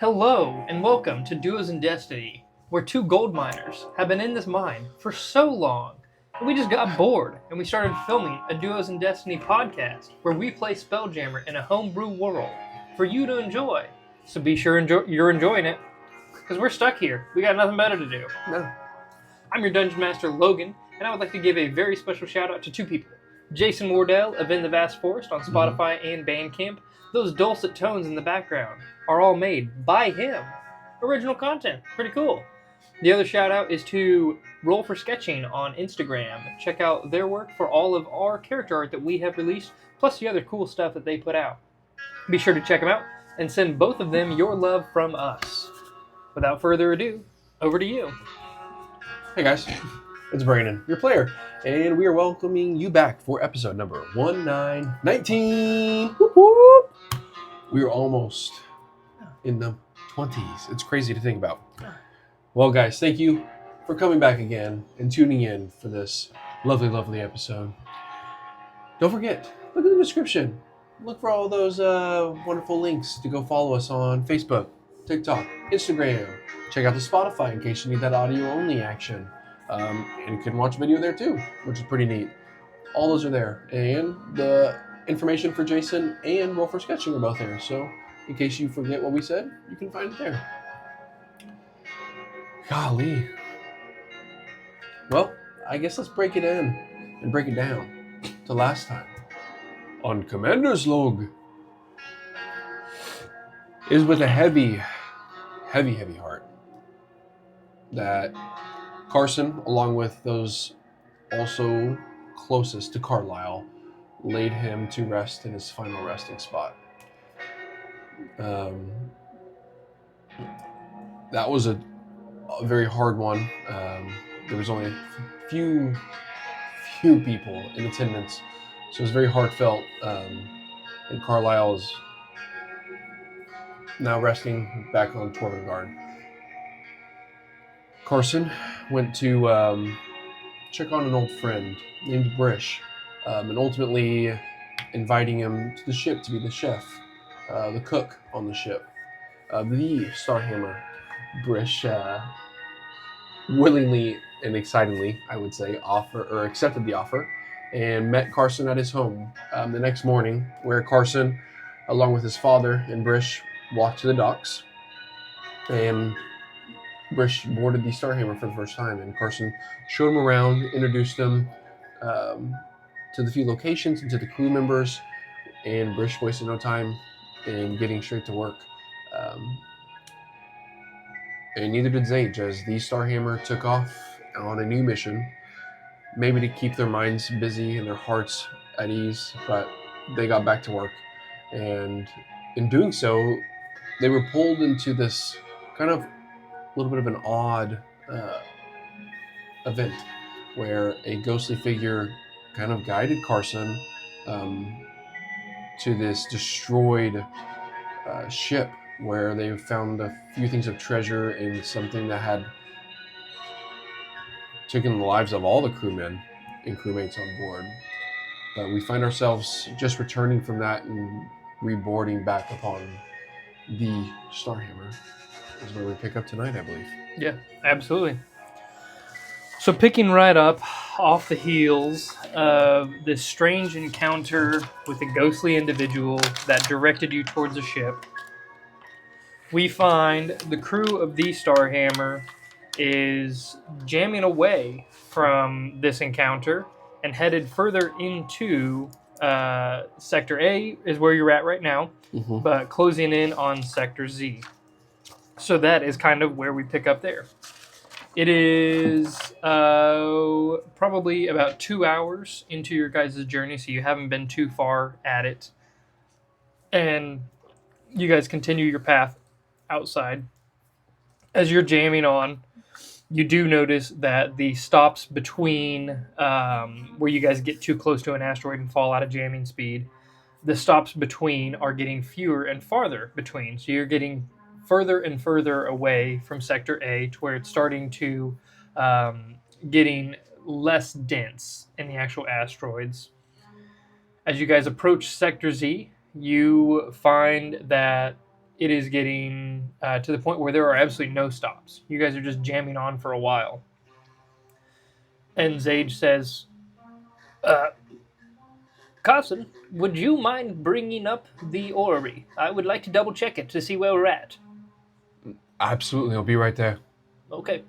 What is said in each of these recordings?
Hello, and welcome to Duos in Destiny, where two gold miners have been in this mine for so long that we just got bored and we started filming a Duos in Destiny podcast where we play Spelljammer in a homebrew world for you to enjoy. So be sure you're enjoying it, because we're stuck here. We got nothing better to do. No. I'm your Dungeon Master, Logan, and I would like to give a very special shout out to two people. Jason Wardell of In the Vast Forest on Spotify and Bandcamp. Those dulcet tones in the background are all made by him. Original content. Pretty cool. The other shout out is to Roll for Sketching on Instagram. Check out their work for all of our character art that we have released, plus the other cool stuff that they put out. Be sure to check them out and send both of them your love from us. Without further ado, over to you. Hey guys, it's Brandon, your player, and we are welcoming you back for episode number 1919. Whoop, whoop. We are almost in the 20s. It's crazy to think about. Well, guys, thank you for coming back again and tuning in for this lovely, lovely episode. Don't forget, look at the description. Look for all those wonderful links to go follow us on Facebook, TikTok, Instagram. Check out the Spotify in case you need that audio-only action. And you can watch video there too, which is pretty neat. All those are there. And the information for Jason and Roll for Sketching are both there. So in case you forget what we said, you can find it there. Golly. Well, I guess let's break it in and break it down to last time. On Commander's Log. It is with a heavy, heavy, heavy heart that Carson, along with those also closest to Carlisle, laid him to rest in his final resting spot. That was a very hard one. There was only a few people in attendance, so it was very heartfelt. And Carlisle is now resting back on Torvengard. Carson went to check on an old friend named Brish, and ultimately inviting him to the ship to be the chef, the cook on the ship. The Starhammer, Brish willingly and excitedly, I would say, accepted the offer and met Carson at his home the next morning, where Carson, along with his father and Brish, walked to the docks, and Brish boarded the Starhammer for the first time, and Carson showed him around, introduced him to the few locations and to the crew members, and Brish wasted no time in getting straight to work. And neither did Zage, as the Starhammer took off on a new mission, maybe to keep their minds busy and their hearts at ease, but they got back to work. And in doing so, they were pulled into this kind of little bit of an odd event where a ghostly figure kind of guided Carson to this destroyed ship, where they found a few things of treasure and something that had taken the lives of all the crewmen and crewmates on board. But we find ourselves just returning from that and reboarding back upon the Starhammer. Is where we pick up tonight, I believe. Yeah, absolutely. So picking right up off the heels of this strange encounter with a ghostly individual that directed you towards a ship, we find the crew of the Starhammer is jamming away from this encounter and headed further into Sector A is where you're at right now, but closing in on Sector Z. So that is kind of where we pick up there. It is probably about 2 hours into your guys' journey, so you haven't been too far at it. And you guys continue your path outside. As you're jamming on, you do notice that the stops between where you guys get too close to an asteroid and fall out of jamming speed, the stops between are getting fewer and farther between. So you're getting further and further away from Sector A to where it's starting to getting less dense in the actual asteroids. As you guys approach Sector Z, you find that it is getting to the point where there are absolutely no stops. You guys are just jamming on for a while. And Zage says, Carson, would you mind bringing up the orrery? I would like to double check it to see where we're at. Absolutely, I'll be right there. Okay.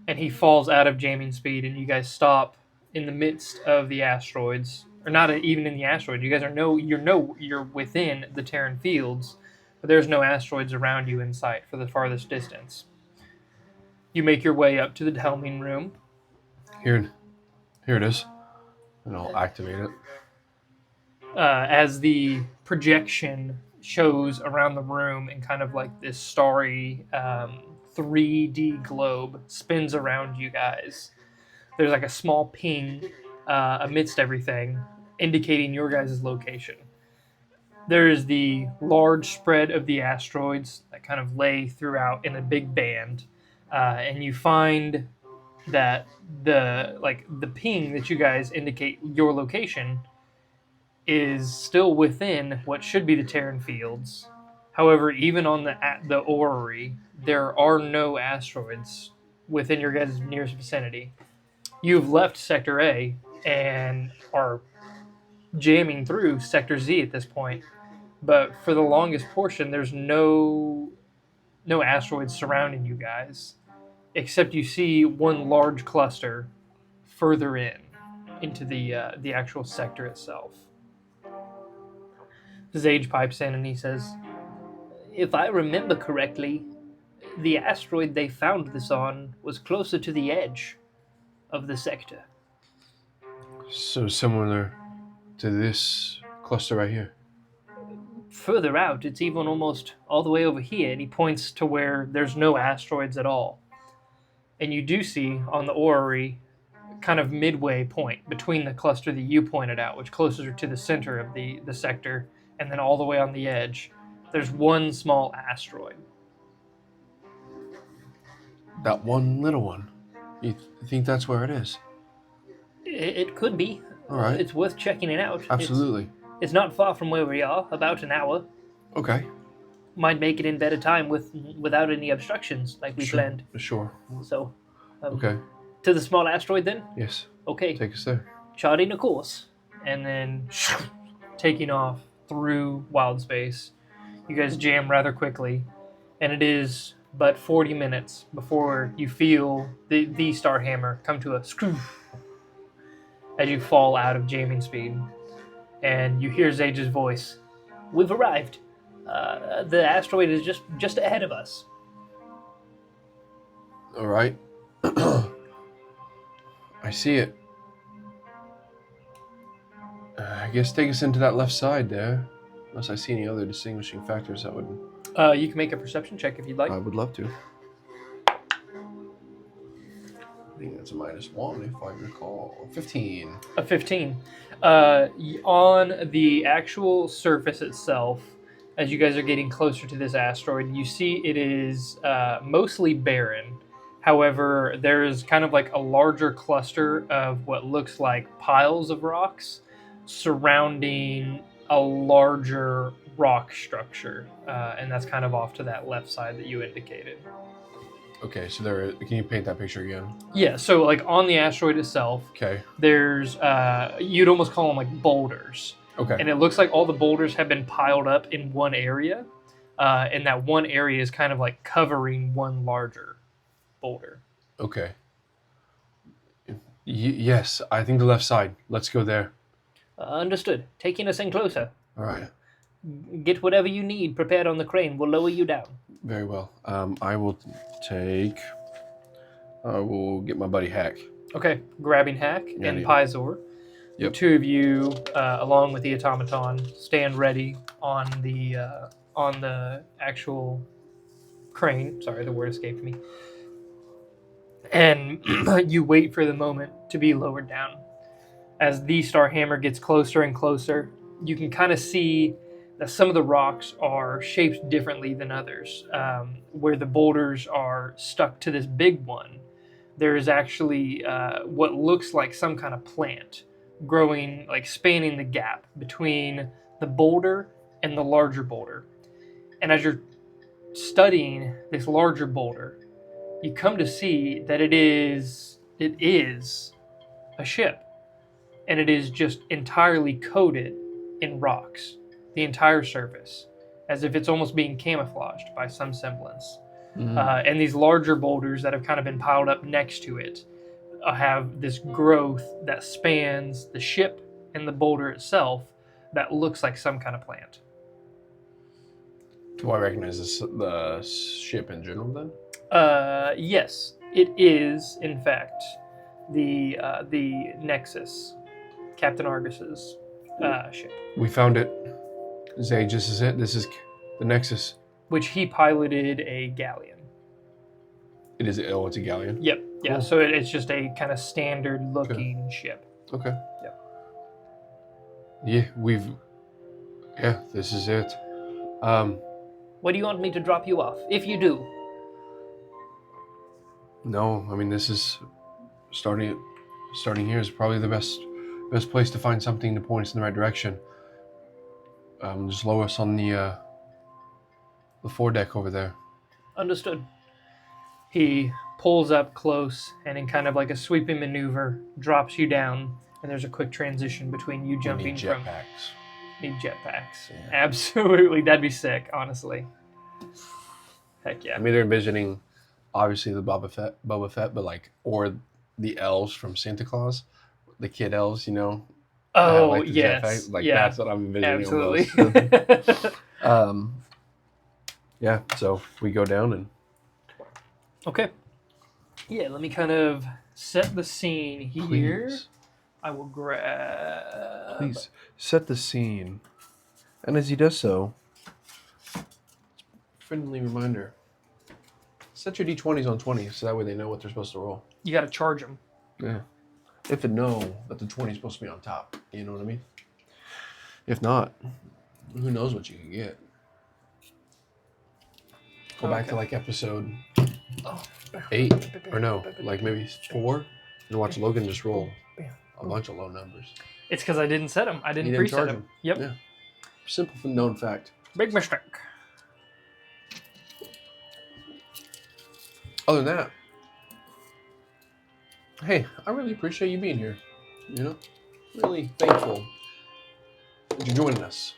And he falls out of jamming speed, and you guys stop in the midst of the asteroids, or not even in the asteroid. You guys you're within the Terran fields, but there's no asteroids around you in sight for the farthest distance. You make your way up to the helming room. Here it is. And I'll activate it. As the projection shows around the room in kind of like this starry 3D globe spins around you guys. There's like a small ping amidst everything, indicating your guys' location. There's the large spread of the asteroids that kind of lay throughout in a big band, and you find that the ping that you guys indicate your location is still within what should be the Terran fields. However, even on the orrery, there are no asteroids within your guys' nearest vicinity. You've left Sector A and are jamming through Sector Z at this point, but for the longest portion, there's no asteroids surrounding you guys, except you see one large cluster further into the actual sector itself. Zage pipes in and he says, if I remember correctly, the asteroid they found this on was closer to the edge of the sector. So similar to this cluster right here. Further out, it's even almost all the way over here, and he points to where there's no asteroids at all. And you do see on the orrery, kind of midway point between the cluster that you pointed out, which closer to the center of the sector, and then all the way on the edge, there's one small asteroid. That one little one. You think that's where it is? It could be. All right. It's worth checking it out. Absolutely. It's not far from where we are, about an hour. Okay. Might make it in better time without any obstructions, like we planned. Sure. So, okay. To the small asteroid then? Yes. Okay. Take us there. Charting a course, and then taking off through wild space. You guys jam rather quickly, and it is but 40 minutes before you feel the star hammer come to a screw as you fall out of jamming speed. And you hear Zage's voice. We've arrived. The asteroid is just ahead of us. All right. I see it. I guess take us into that left side there. Unless I see any other distinguishing factors that would... You can make a perception check if you'd like. I would love to. I think that's a -1 if I recall. 15. A 15. On the actual surface itself, as you guys are getting closer to this asteroid, you see it is mostly barren. However, there is kind of like a larger cluster of what looks like piles of rocks surrounding a larger rock structure. And that's kind of off to that left side that you indicated. Okay, so there. Can you paint that picture again? Yeah, so like on the asteroid itself, Okay. there's, you'd almost call them like boulders. Okay. And it looks like all the boulders have been piled up in one area. And that one area is kind of like covering one larger boulder. Okay. Yes, I think the left side. Let's go there. Understood. Taking us in closer. All right. Get whatever you need prepared on the crane. We'll lower you down. Very well. I will get my buddy Hack. Okay. Grabbing Hack and Pizor. Yep. The two of you, along with the automaton, stand ready on the actual crane. Sorry, the word escaped me. And you wait for the moment to be lowered down. As the star hammer gets closer and closer, you can kind of see that some of the rocks are shaped differently than others. Where the boulders are stuck to this big one, there is actually what looks like some kind of plant growing, like spanning the gap between the boulder and the larger boulder. And as you're studying this larger boulder, you come to see that it is a ship, and it is just entirely coated in rocks, the entire surface, as if it's almost being camouflaged by some semblance. And these larger boulders that have kind of been piled up next to it have this growth that spans the ship and the boulder itself that looks like some kind of plant. Do I recognize the ship in general then? Yes, it is in fact the Nexus, Captain Argus's ship, We found it. Zay, this is it. This is the Nexus. which he piloted a galleon. It is. Oh, it's a galleon. Yep. Yeah. Cool. So it's just a kind of standard looking ship. Okay. Yep. Yeah, this is it. What do you want me to drop you off? If you do. No, I mean this is starting here is probably the best place to find something to point us in the right direction. Just lower us on the foredeck over there. Understood. He pulls up close and in kind of like a sweeping maneuver drops you down, and there's a quick transition between you jumping Need from jetpacks. need jetpacks. Yeah. Absolutely, that'd be sick, honestly. Heck yeah. I'm either envisioning obviously the Boba Fett, but like or the elves from Santa Claus, the kid elves, you know. Oh, like the yes. jetpack. Like yeah, that's what I'm envisioning. absolutely. Almost. Yeah, so we go down and Okay. Yeah, let me kind of set the scene here. please I will grab... set the scene. And as he does so, friendly reminder, set your d20s on 20 so that way they know what they're supposed to roll. You got to charge them. Yeah. If they know that the 20 is supposed to be on top, you know what I mean? If not, who knows what you can get. Go back to like episode 8, or no, like maybe 4, and watch Logan just roll a bunch of low numbers. It's because I didn't set them. I didn't You didn't preset charge them. them. Yep. Yeah. Simple known fact. Big mistake. Other than that, hey, I really appreciate you being here. You know, really thankful that you're joining us.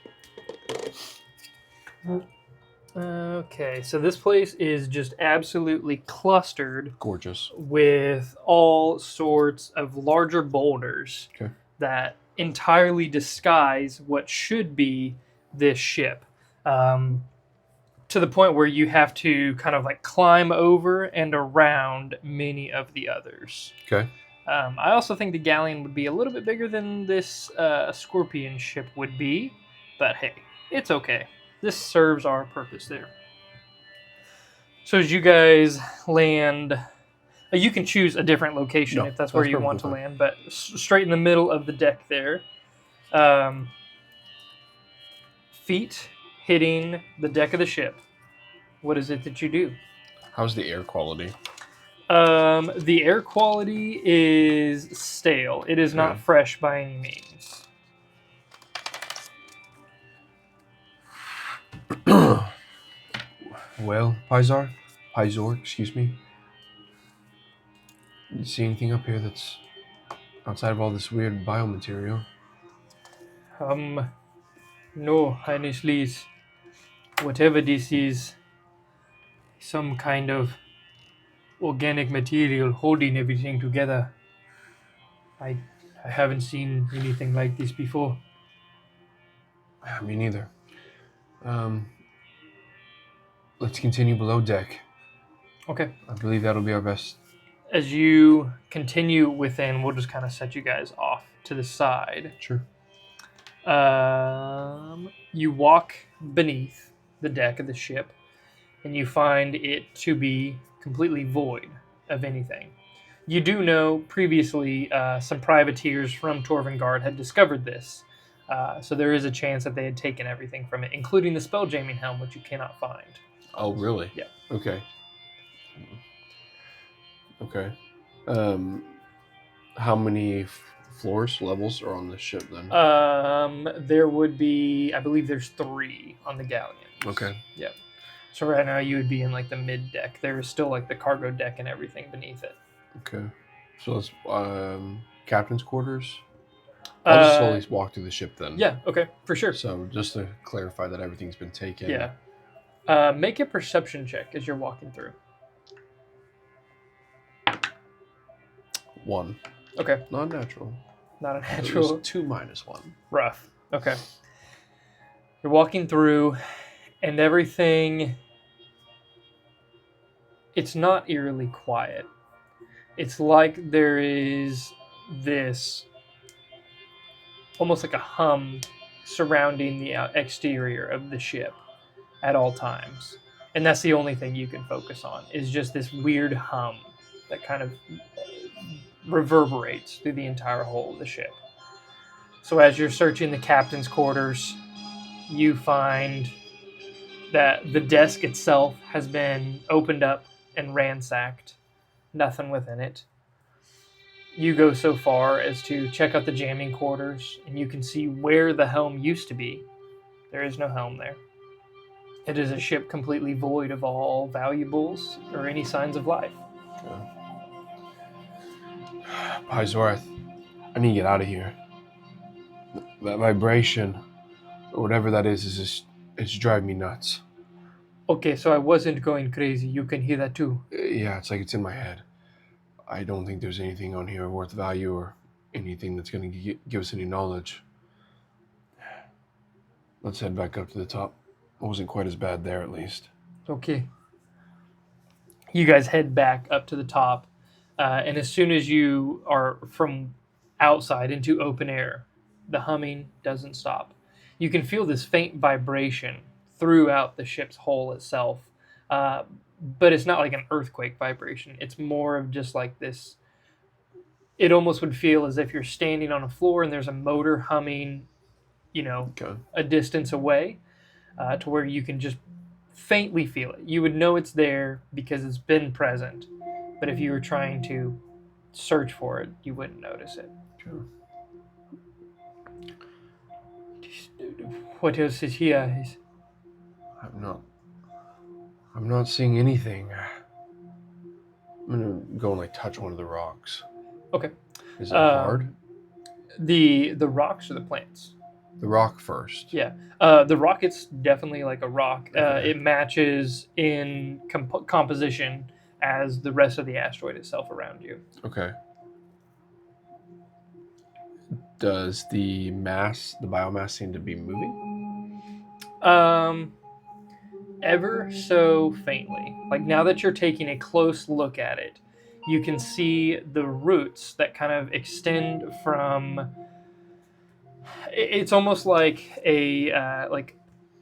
Okay, so this place is just absolutely clustered Gorgeous. with all sorts of larger boulders Okay. that entirely disguise what should be this ship. To the point where you have to kind of like climb over and around many of the others. Okay. I also think the galleon would be a little bit bigger than this scorpion ship would be, but hey, it's okay. This serves our purpose there. So as you guys land, you can choose a different location if that's where you want to land, but straight in the middle of the deck there. Feet hitting the deck of the ship. What is it that you do? How's the air quality? The air quality is stale. It is not fresh by any means. Well, Pizor, excuse me. You see anything up here that's outside of all this weird biomaterial? No, honestly, whatever this is, some kind of organic material holding everything together. I haven't seen anything like this before. Me neither. Let's continue below deck. Okay. I believe that'll be our best. As you continue within, we'll just kind of set you guys off to the side. Sure. You walk beneath the deck of the ship, and you find it to be completely void of anything. You do know previously some privateers from Torvengard had discovered this, so there is a chance that they had taken everything from it, including the spelljamming helm, which you cannot find. Oh, really? Yeah. Okay. How many floors, levels are on this ship then? There would be, I believe there's 3 on the galleon. Okay. Yep. So right now you would be in like the mid deck. There is still like the cargo deck and everything beneath it. Okay. So let's captain's quarters. I'll just slowly walk through the ship then. Yeah. Okay. For sure. So just to clarify that everything's been taken. Yeah. Make a perception check as you're walking through. 1. Okay. Not natural. Not a natural. It was 2 minus 1. Rough. Okay. You're walking through, and everything. It's not eerily quiet. It's like there is this almost like a hum surrounding the exterior of the ship at all times. And that's the only thing you can focus on, is just this weird hum that kind of reverberates through the entire hull of the ship. So as you're searching the captain's quarters, you find that the desk itself has been opened up and ransacked. Nothing within it. You go so far as to check out the jamming quarters, and you can see where the helm used to be. There is no helm there. It is a ship completely void of all valuables or any signs of life. Pizworth, I need to get out of here. That vibration, or whatever that is just, it's driving me nuts. Okay, so I wasn't going crazy. You can hear that too. Yeah, it's like it's in my head. I don't think there's anything on here of worth value or anything that's going to give us any knowledge. Let's head back up to the top. It wasn't quite as bad there, at least. Okay. You guys head back up to the top, and as soon as you are from outside into open air, the humming doesn't stop. You can feel this faint vibration throughout the ship's hull itself, but it's not like an earthquake vibration. It's more of just like this. It almost would feel as if you're standing on a floor and there's a motor humming, a distance away, to where you can just faintly feel it. You would know it's there because it's been present, but if you were trying to search for it, you wouldn't notice it. Sure. What else is here? I'm not seeing anything. I'm gonna go and touch one of the rocks. Okay. Is it hard? The rocks or the plants? The rock first. Yeah. The rock, it's definitely like a rock. Okay. It matches in composition as the rest of the asteroid itself around you. Okay. Does the biomass seem to be moving? Ever so faintly. Like now that you're taking a close look at it, you can see the roots that kind of extend from. It's almost like a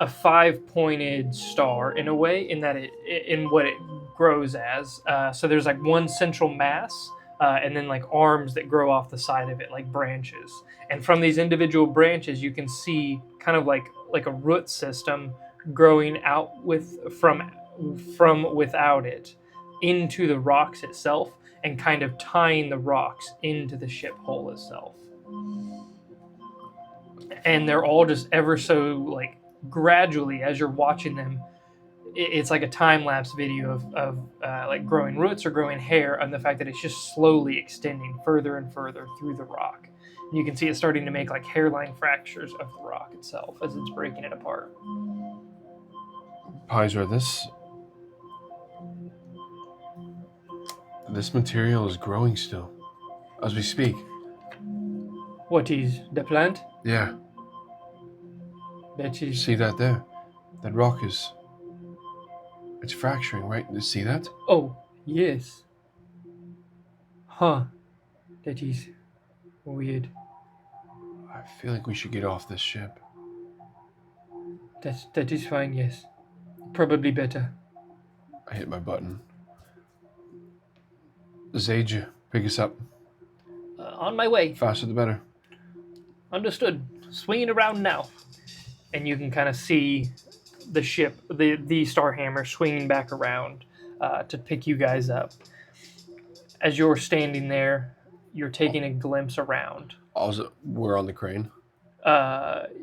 5-pointed star in a way, in that in what it grows as. So there's like one central mass, and then like arms that grow off the side of it, like branches. And from these individual branches, you can see kind of like a root system growing out from without it into the rocks itself, and kind of tying the rocks into the ship hull itself. And they're all just ever so gradually, as you're watching them, it's like a time-lapse video of growing roots or growing hair, and the fact that it's just slowly extending further and further through the rock. And you can see it starting to make hairline fractures of the rock itself as it's breaking it apart. Pizor, this material is growing still, as we speak. What is the plant? Yeah. That is. See that there? That rock it's fracturing, right? You see that? Oh, yes. Huh. That is weird. I feel like we should get off this ship. That is fine, yes. Probably better. I hit my button. Zage, pick us up. On my way. Faster the better. Understood. Swinging around now. And you can kind of see the ship, the Starhammer, swinging back around to pick you guys up. As you're standing there, you're taking a glimpse around. Also, we're on the crane.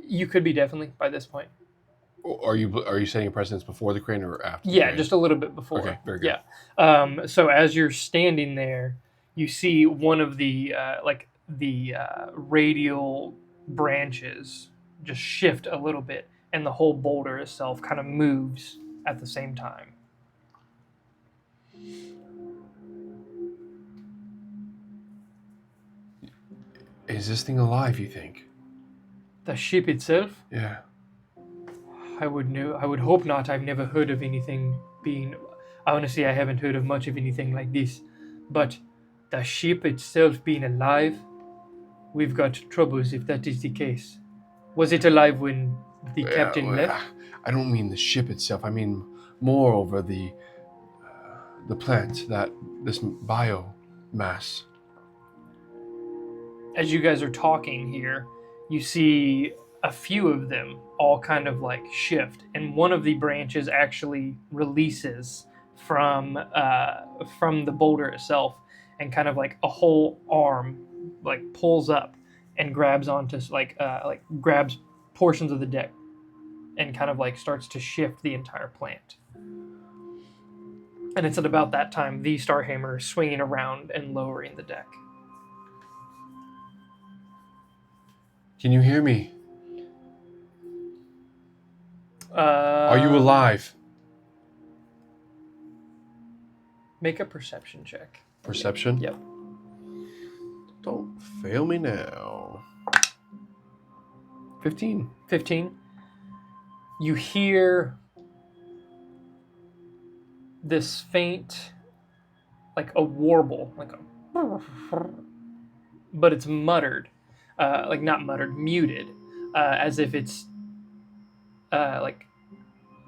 You could be definitely by this point. Are you setting a precedence before the crane or after? The Yeah, crane? just a little bit before. Okay, very good. Yeah. So as you're standing there, you see one of the radial branches just shift a little bit, and the whole boulder itself kind of moves at the same time. Is this thing alive, you think? The ship itself, Yeah. I would hope not. I've never heard of anything being. Honestly, I haven't heard of much of anything like this. But the ship itself being alive, we've got troubles if that is the case. Was it alive when the captain Well, left? I don't mean the ship itself. I mean more over the plant, this biomass. As you guys are talking here, you see a few of them all kind of like shift, and one of the branches actually releases from the boulder itself, and kind of like a whole arm like pulls up and grabs onto grabs portions of the deck, and kind of like starts to shift the entire plant. And it's at about that time the Starhammer is swinging around and lowering the deck. Can you hear me? Are you alive? Make a perception check. Perception? Yep. Don't fail me now. 15. 15. You hear this faint, like a warble, like a, but it's muttered, like not muttered, muted, as if it's like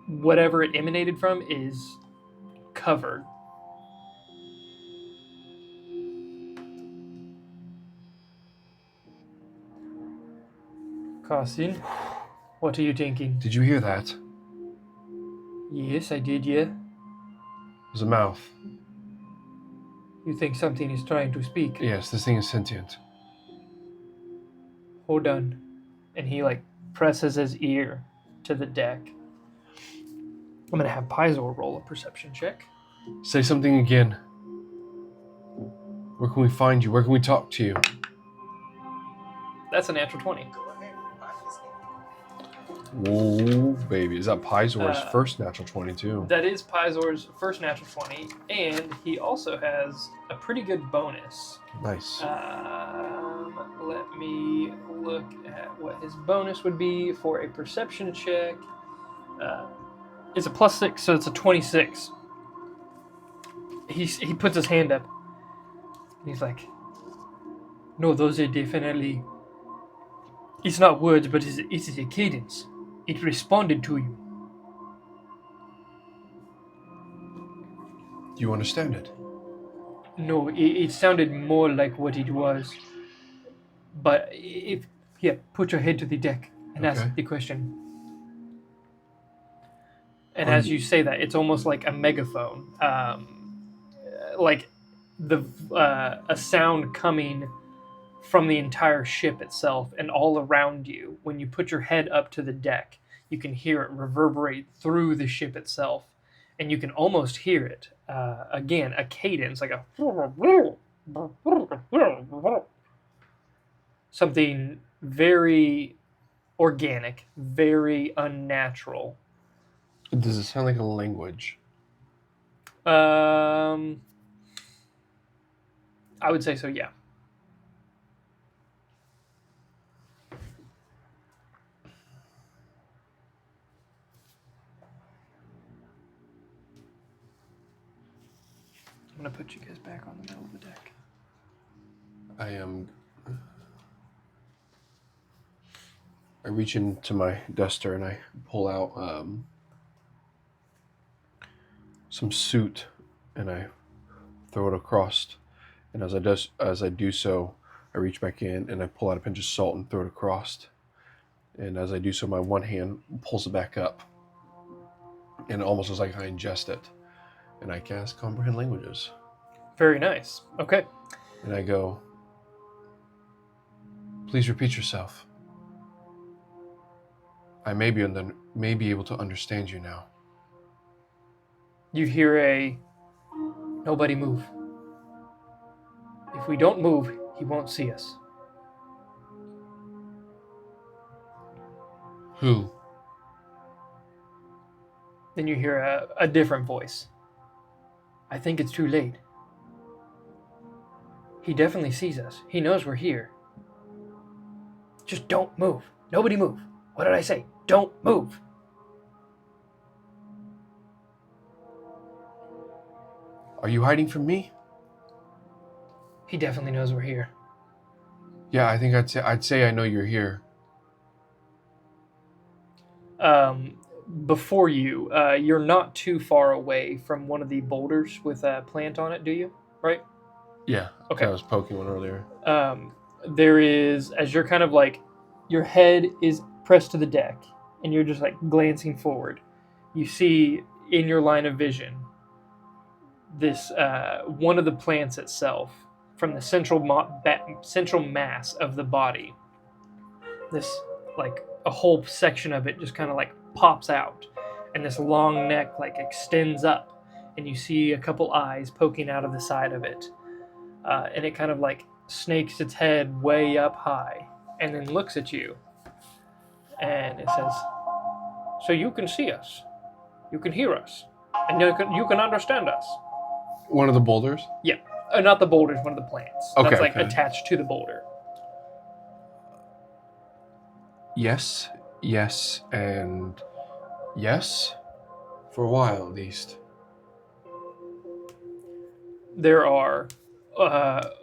whatever it emanated from is covered. Carson, what are you thinking? Did you hear that? It Yes, I did, yeah. was a mouth. You think something is trying to speak? Yes, this thing is sentient. Hold on. And he like presses his ear to the deck. I'm gonna have Paizo roll a perception check. Say something again. Where can we find you? Where can we talk to you? That's a natural 20. Whoa, baby. Is that Pizor's Uh, first natural 22? That is Pizor's first natural 20, and he also has a pretty good bonus. Nice. Let me look at what his bonus would be for a perception check. It's a +6, so it's a 26. He puts his hand up, and he's like, "No, those are definitely. It's not words, but it's a cadence. It responded to you." Do you understand it? No, it sounded more like what it was. But if here, put your head to the deck and ask Okay. the question. And Are as you- you say that, it's almost like a megaphone, like a sound coming from the entire ship itself and all around you. When you put your head up to the deck, you can hear it reverberate through the ship itself, and you can almost hear it again, a cadence, like a something very organic, very unnatural. Does it sound like a language? I would say so, yeah. I'm gonna put you guys back on the middle of the deck. I reach into my duster and I pull out some soot and I throw it across. And as I do so, I reach back in and I pull out a pinch of salt and throw it across. And as I do so, my one hand pulls it back up. And it almost looks like I ingest it. And I cast Comprehend Languages. Very nice. Okay. And I go, Please repeat yourself. I may be able to understand you now. You hear a, nobody move. If we don't move, he won't see us. Who? Then you hear a different voice. I think it's too late. He definitely sees us. He knows we're here. Just don't move. Nobody move. What did I say? Don't move. Are you hiding from me? He definitely knows we're here. Yeah, I think I'd say I know you're here. Before you, you're not too far away from one of the boulders with a plant on it, do you? Right? Yeah. Okay. I was poking one earlier. There is, as you're kind of like, your head is pressed to the deck, and you're just like glancing forward. You see in your line of vision this one of the plants itself from the central mass of the body. This like a whole section of it just kind of like pops out, and this long neck like extends up, and you see a couple eyes poking out of the side of it, and it kind of like snakes its head way up high, and then looks at you, and it says, "So you can see us, you can hear us, and you can understand us." One of the boulders? Yeah, not the boulders, one of the plants. Okay, that's like okay. attached to the boulder. Yes, and yes. For a while, at least. There are,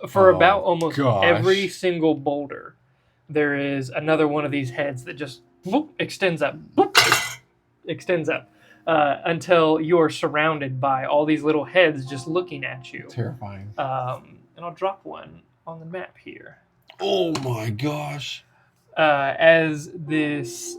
for about almost gosh. every single boulder, there is another one of these heads that just extends up, until you're surrounded by all these little heads just looking at you. Terrifying. And I'll drop one on the map here. Oh my gosh. As this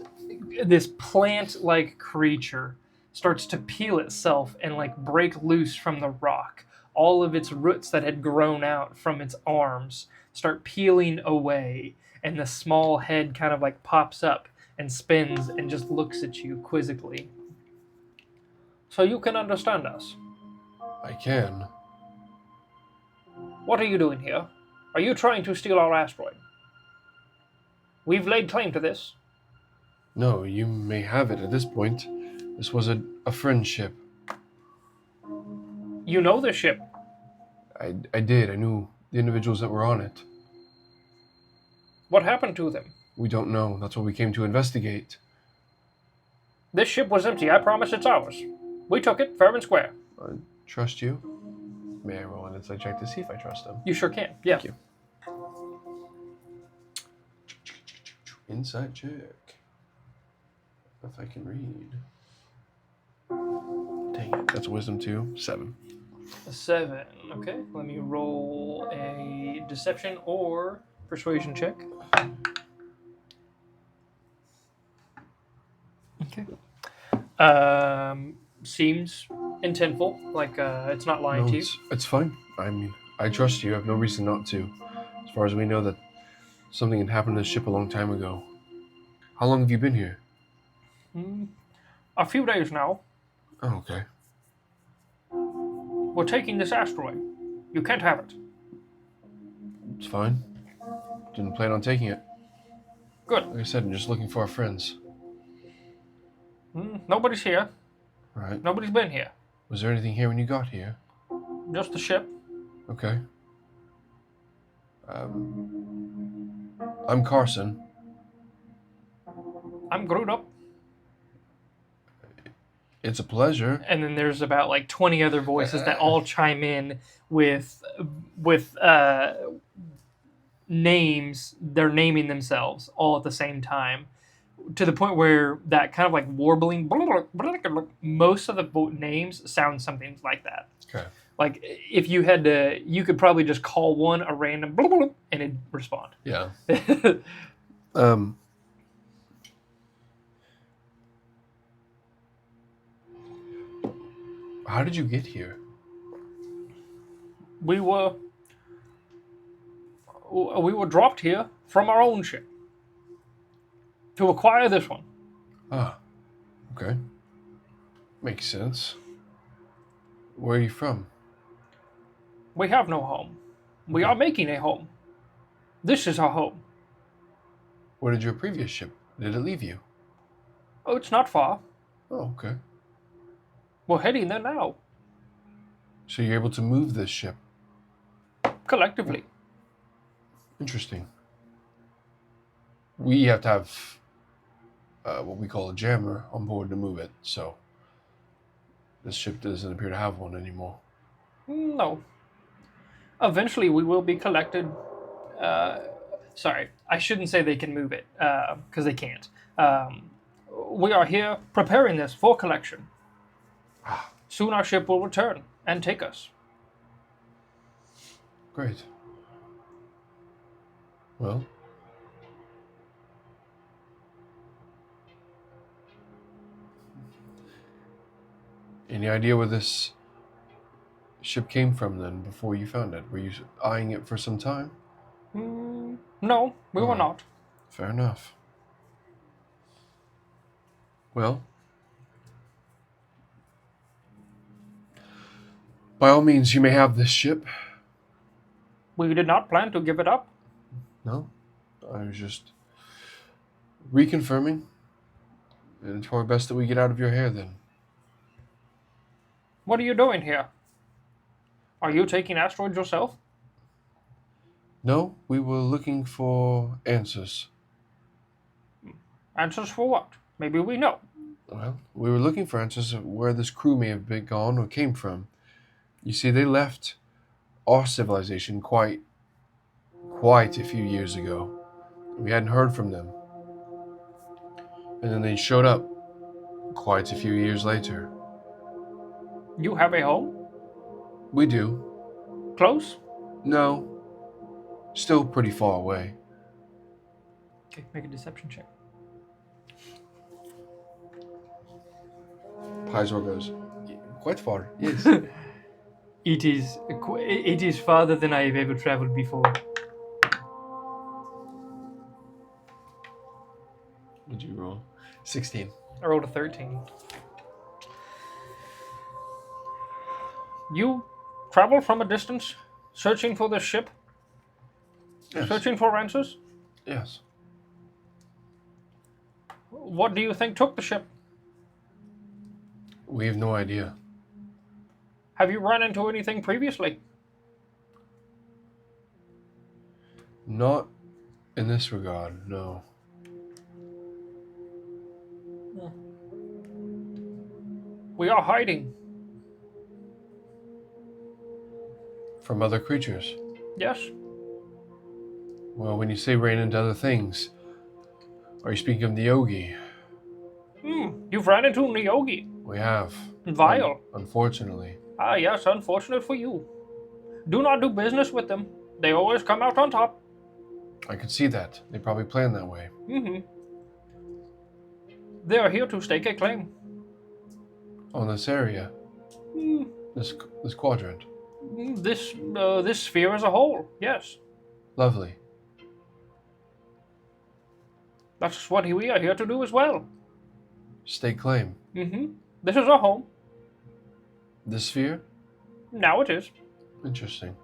plant-like creature starts to peel itself and like break loose from the rock. All of its roots that had grown out from its arms start peeling away, and the small head kind of like pops up and spins and just looks at you quizzically. So you can understand us. I can. What are you doing here? Are you trying to steal our asteroid? We've laid claim to this. No, you may have it at this point. This was a friendship. You know the ship. I did. I knew the individuals that were on it. What happened to them? We don't know. That's what we came to investigate. This ship was empty. I promise it's ours. We took it, fair and square. I trust you. May I roll an insight check to see if I trust them? You sure can. Yeah. Thank you. Insight check. If I can read. Dang it. That's wisdom too. 7. A 7. Okay. Let me roll a deception or persuasion check. Okay. Seems intentful, like it's not lying to you. It's fine. I mean, I trust you. I have no reason not to. As far as we know that something had happened to the ship a long time ago. How long have you been here? A few days now. Oh, okay. We're taking this asteroid. You can't have it. It's fine. Didn't plan on taking it. Good. Like I said, I'm just looking for our friends. Nobody's here. Right. Nobody's been here. Was there anything here when you got here? Just the ship. Okay. I'm Carson. I'm Groot up. It's a pleasure. And then there's about like 20 other voices that all chime in with names. They're naming themselves all at the same time, to the point where that kind of like warbling, most of the names sound something like that. Okay. Like if you had to, you could probably just call one a random and it'd respond. Yeah. How did you get here? We were dropped here from our own ship to acquire this one. Ah, okay. Makes sense. Where are you from? We have no home. We Okay. are making a home. This is our home. Where did your previous ship? Did it leave you? Oh, it's not far. Oh, okay. We're heading there now, So you're able to move this ship. collectively. Interesting. We have to have what we call a jammer on board to move it, so this ship doesn't appear to have one anymore. No. Eventually, we will be collected. Sorry, I shouldn't say they can move it, because they can't. We are here preparing this for collection. Soon our ship will return and take us. Great. Well, any idea where this ship came from then before you found it? Were you eyeing it for some time? No, we were not. Fair enough. Well, by all means, you may have this ship. We did not plan to give it up. No, I was just reconfirming. And it's probably best that we get out of your hair then. What are you doing here? Are you taking asteroids yourself? No, we were looking for answers. Answers for what? Maybe we know. Well, we were looking for answers of where this crew may have been gone or came from. You see, they left our civilization quite a few years ago. We hadn't heard from them. And then they showed up quite a few years later. You have a home? We do. Close? No. Still pretty far away. Okay, make a deception check. Pizor goes, quite far, yes. It is farther than I have ever traveled before. What'd you roll? 16. I rolled a 13. You travel from a distance, searching for this ship? Yes. Searching for answers? Yes. What do you think took the ship? We have no idea. Have you run into anything previously? Not in this regard, no. We are hiding. From other creatures. Yes. Well, when you say ran into other things, are you speaking of the Yogi? You've ran into Nyogi. We have. Vile. Unfortunately. Ah, yes, unfortunate for you. Do not do business with them. They always come out on top. I could see that. They probably planned that way. They are here to stake a claim. On this area. This quadrant. This sphere as a whole, yes. Lovely. That's what we are here to do as well. Stake claim. This is our home. This sphere? Now it is. Interesting.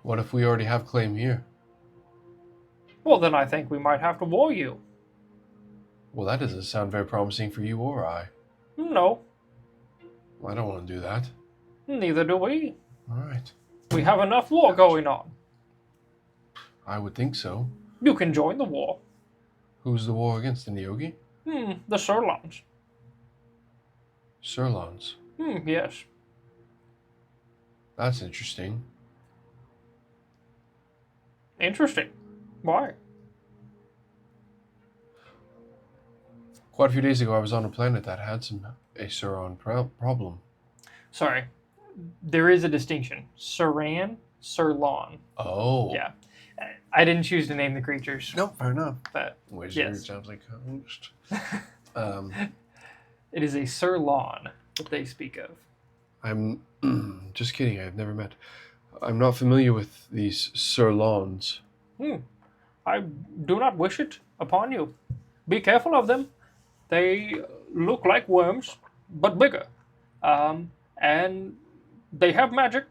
What if we already have claim here? Well, then I think we might have to war you. Well, that doesn't sound very promising for you or I. No, Well, I don't want to do that. neither do we. All right. We have enough war going on. I would think so. You can join the war. Who's the war against? The Nyogi? The Surlons. Surlons. Yes. That's interesting. Interesting. Why? Quite a few days ago, I was on a planet that had a Suron problem. Sorry. There is a distinction. Suran, Surlon. Oh. Yeah. I didn't choose to name the creatures. No, fair enough. But Wizard yes. sounds like host. It is a Surlon that they speak of. I'm just kidding. I've never met. I'm not familiar with these sirloins. Hmm. I do not wish it upon you. Be careful of them. They look like worms, but bigger. And they have magic,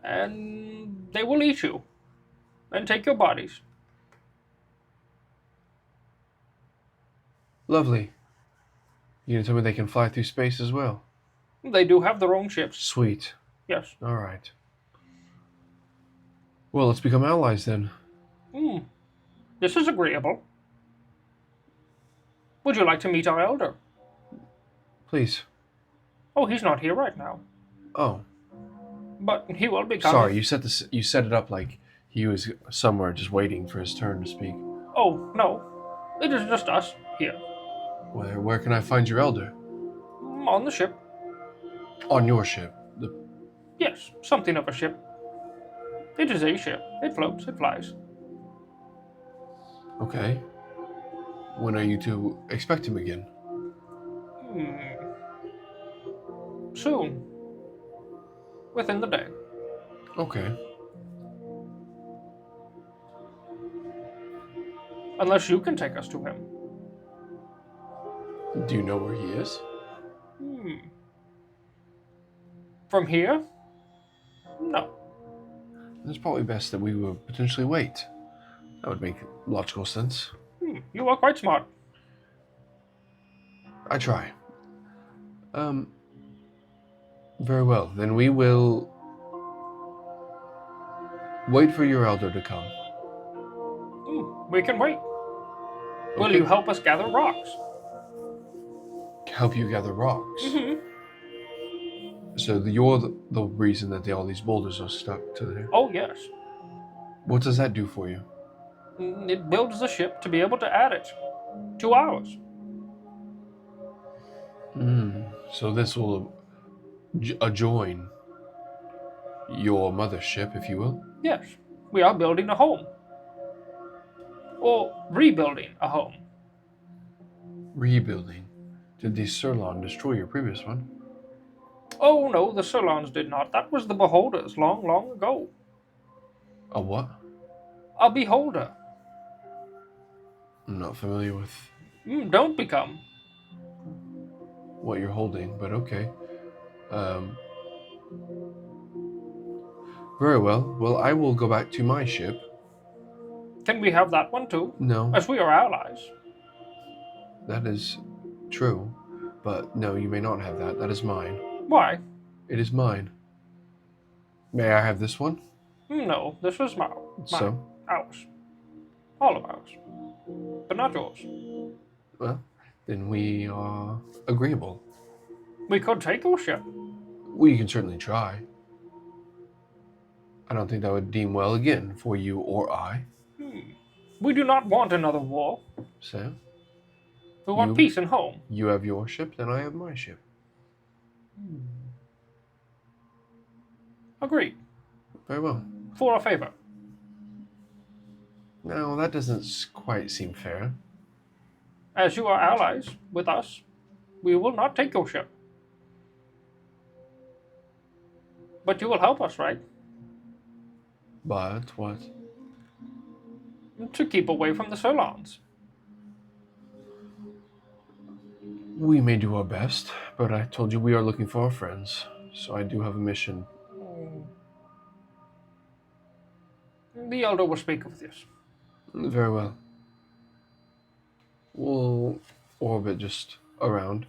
and they will eat you and take your bodies. Lovely. You gonna tell me they can fly through space as well? They do have their own ships. Sweet. Yes. All right. Well, let's become allies then. Hmm. This is agreeable. Would you like to meet our elder? Please. Oh, he's not here right now, Oh, but he will be coming. sorry. You set it up like he was somewhere just waiting for his turn to speak. Oh, no. It is just us here. Where can I find your elder? On the ship. On your ship. Yes, something of a ship. It is a ship. It floats, it flies. Okay. When are you to expect him again? Soon. Within the day. Okay. Unless you can take us to him. Do you know where he is? From here? No. It's probably best that we would potentially wait. That would make logical sense. You are quite smart. I try. Very well. Then we will wait for your elder to come. We can wait. Will Okay. you help us gather rocks? Help you gather rocks. Mm-hmm. So you're the reason that all these boulders are stuck to there. Oh, yes. What does that do for you? It builds the ship to be able to add it to ours. So this will adjoin your mothership, if you will. Yes, we are building a home. Or rebuilding a home. Rebuilding. Did the Sirlon destroy your previous one? Oh no, the Sirlons did not. That was the Beholders long, long ago. A what? A Beholder. I'm not familiar with Don't become. what you're holding, but okay. Very well. Well, I will go back to my ship. Can we have that one too? No, As we are allies. that is true. But no, you may not have that. That is mine. Why? It is mine. May I have this one? No, this is mine. So? Ours. All of ours. But not yours. Well, then we are agreeable. We could take your ship. We can certainly try. I don't think that would deem well again for you or I. We do not want another war. So, We want peace and home. you have your ship, then I have my ship. Agreed. Very well. For a favor. Now, that doesn't quite seem fair. As you are allies with us, we will not take your ship. But you will help us, right? But what? To keep away from the Sirlons. We may do our best, but I told you we are looking for our friends, so I do have a mission. The Elder will speak of this. Very well. We'll orbit just around.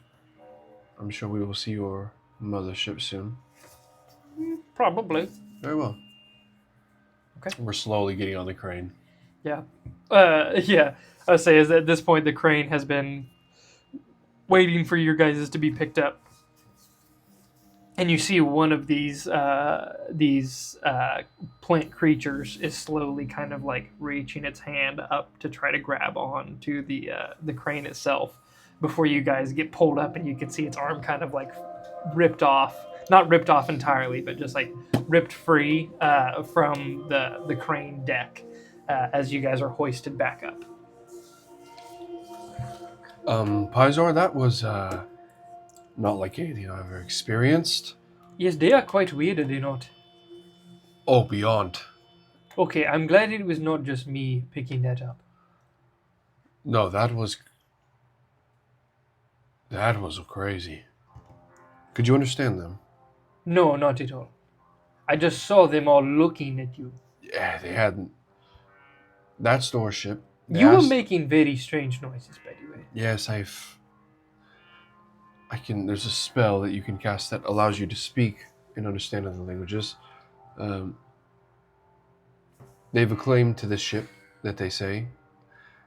I'm sure we will see your mothership soon. Probably. Very well. Okay. We're slowly getting on the crane. Yeah. Yeah. I say is that at this point the crane has been waiting for your guys to be picked up. And you see one of these plant creatures is slowly kind of like reaching its hand up to try to grab onto the crane itself before you guys get pulled up and you can see its arm kind of like ripped off. Not ripped off entirely, but just like ripped free from the crane deck as you guys are hoisted back up. Pizor, that was not like anything I've ever experienced. Yes, they are quite weird, are they not? Oh, beyond. Okay, I'm glad it was not just me picking that up. No, that was crazy. Could you understand them? No, not at all. I just saw them all looking at you. Yeah, they hadn't. That store ship. They You were asked. making very strange noises, by the way. Yes, I can. There's a spell that you can cast that allows you to speak and understand other languages. Um, they've acclaimed to this ship that they say,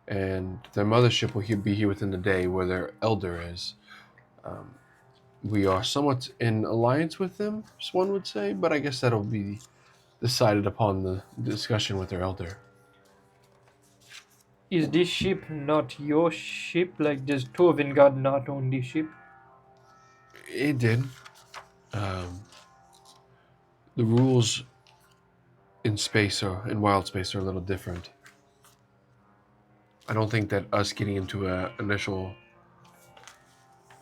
and their mothership will be here within the day, where their elder is. Um, we are somewhat in alliance with them, as one would say, but I guess that'll be decided upon the discussion with their elder. Is this ship not your ship? Like, does Torvingard not own this ship? It did. Um, the rules in space or in wild space are a little different. I don't think that us getting into an initial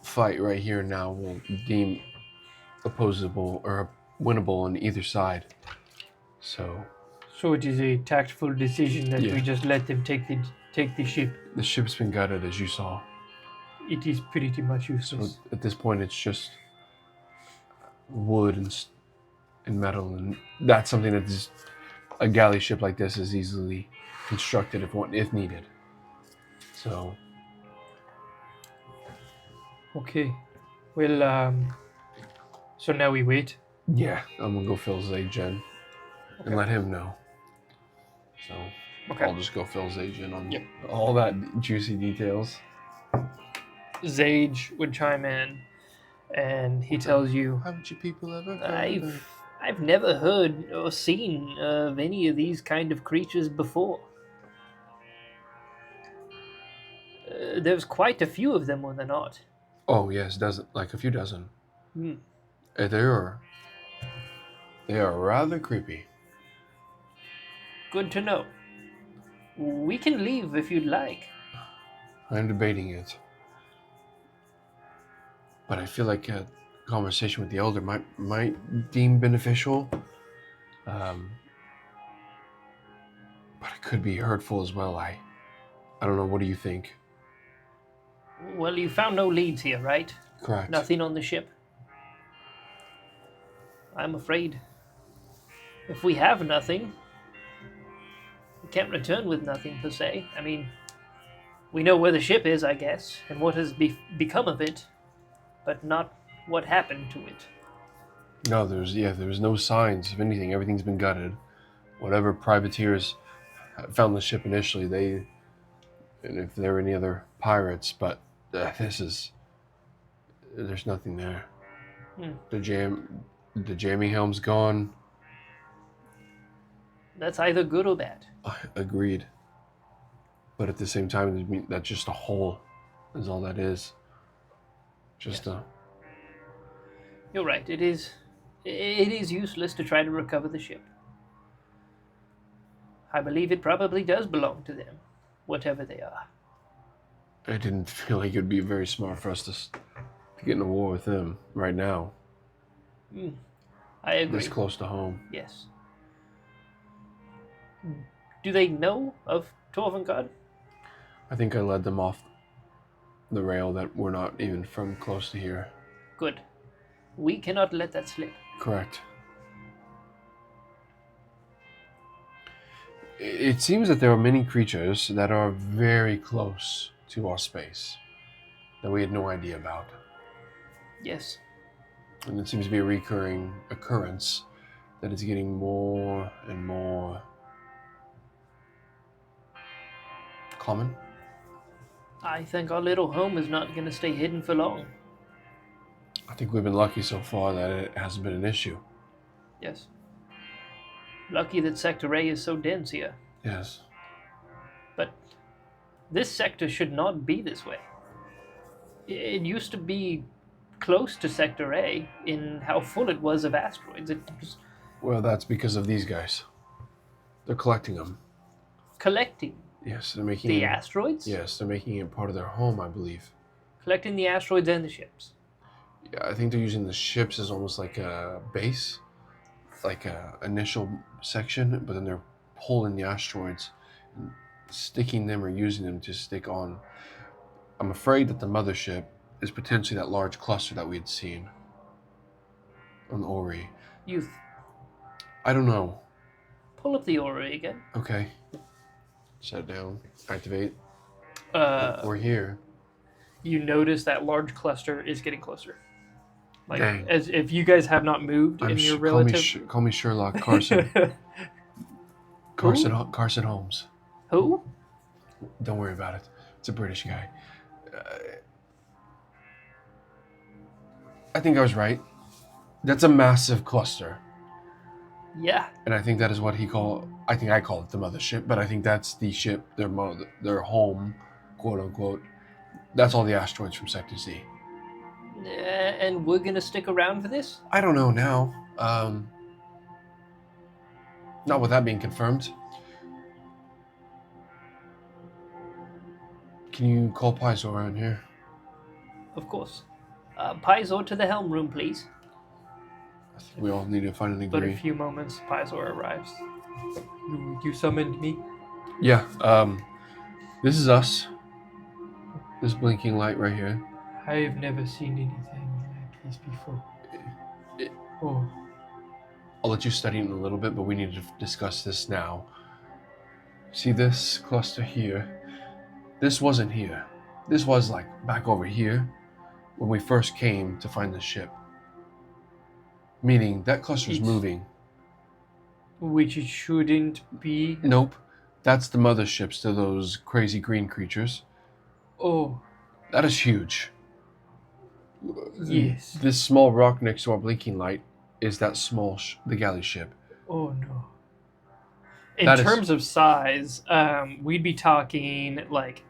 fight right here and now will deem opposable or winnable on either side. So So it is a tactful decision that Yeah. we just let them take the ship. the ship's been gutted, as you saw. It is pretty much So useless. at this point, it's just wood and metal, and that's something that is a galley ship like this is easily constructed if needed. So Okay. Well, so now we wait. yeah, I'm gonna go fill Zagen and let him know. So Okay. I'll just go fill Zagen on Yep. all that juicy details. Zage would chime in, and he tells you, Haven't you people ever heard of I've never heard or seen of any of these kind of creatures before. There's quite a few of them, were there not? Oh yes, like a few dozen. Hmm. They are rather creepy. Good to know. We can leave if you'd like. I'm debating it, but I feel like a conversation with the elder might deem beneficial, but it could be hurtful as well. I don't know. What do you think? Well, you found no leads here, right? Correct. Nothing on the ship. I'm afraid if we have nothing, we can't return with nothing per se. I mean, we know where the ship is, I guess, and what has become of it, but not what happened to it. No, there's no signs of anything. Everything's been gutted. Whatever privateers found the ship initially, and if there were any other pirates, but there's nothing there. Hmm. The jamming helm's gone. That's either good or bad. Agreed. But at the same time, that's just a hole. Is all that is. Just Yes. You're right. It is useless to try to recover the ship. I believe it probably does belong to them, whatever they are. I didn't feel like it'd be very smart for us to get in a war with them right now. I agree. This close to home. Yes. Do they know of Torvingard? I think I led them off the rail that we're not even from close to here. Good. We cannot let that slip. Correct. It seems that there are many creatures that are very close to our space that we had no idea about. Yes. And it seems to be a recurring occurrence that is getting more and more common. I think our little home is not going to stay hidden for long. I think we've been lucky so far that it hasn't been an issue. Yes. Lucky that Sector A is so dense here. Yes. But this sector should not be this way. It used to be close to Sector A in how full it was of asteroids. It was Well, that's because of these guys. They're collecting them. collecting Yes, they're making the it, asteroids? Yes, they're making it part of their home, I believe. Collecting the asteroids and the ships. Yeah, I think they're using the ships as almost like a base. like a initial section, but then they're pulling the asteroids and sticking them or using them to stick on. I'm afraid that the mothership is potentially that large cluster that we had seen on the Ori. You I don't know. pull up the aura again. Okay. Shut it down. Activate. Uh, We're here. you notice that large cluster is getting closer. Like, Dang. as if you guys have not moved in your relative. Call me Sherlock Carson. Carson Holmes. Who? Don't worry about it. It's a British guy. I think I was right. That's a massive cluster. Yeah. And I think that is what I think I call it the mothership, but I think that's the ship, their home, quote unquote. That's all the asteroids from Sector Z. And we're gonna stick around for this? I don't know now. Not with that being confirmed. Can you call Paizo around here? Of course. Paizo to the helm room, please. I think we all need to find an But agree. a few moments, Paizo arrives. You summoned me? Yeah, this is us. This blinking light right here. I've never seen anything like this before. Oh. I'll let you study it in a little bit, but we need to discuss this now. See this cluster here? This wasn't here. This was like back over here when we first came to find the ship. Meaning that cluster's moving. Which it shouldn't be. Nope. That's the motherships to those crazy green creatures. Oh. That is huge. Yes. This small rock next to our blinking light is that the galley ship. Oh no. In That terms of size, we'd be talking like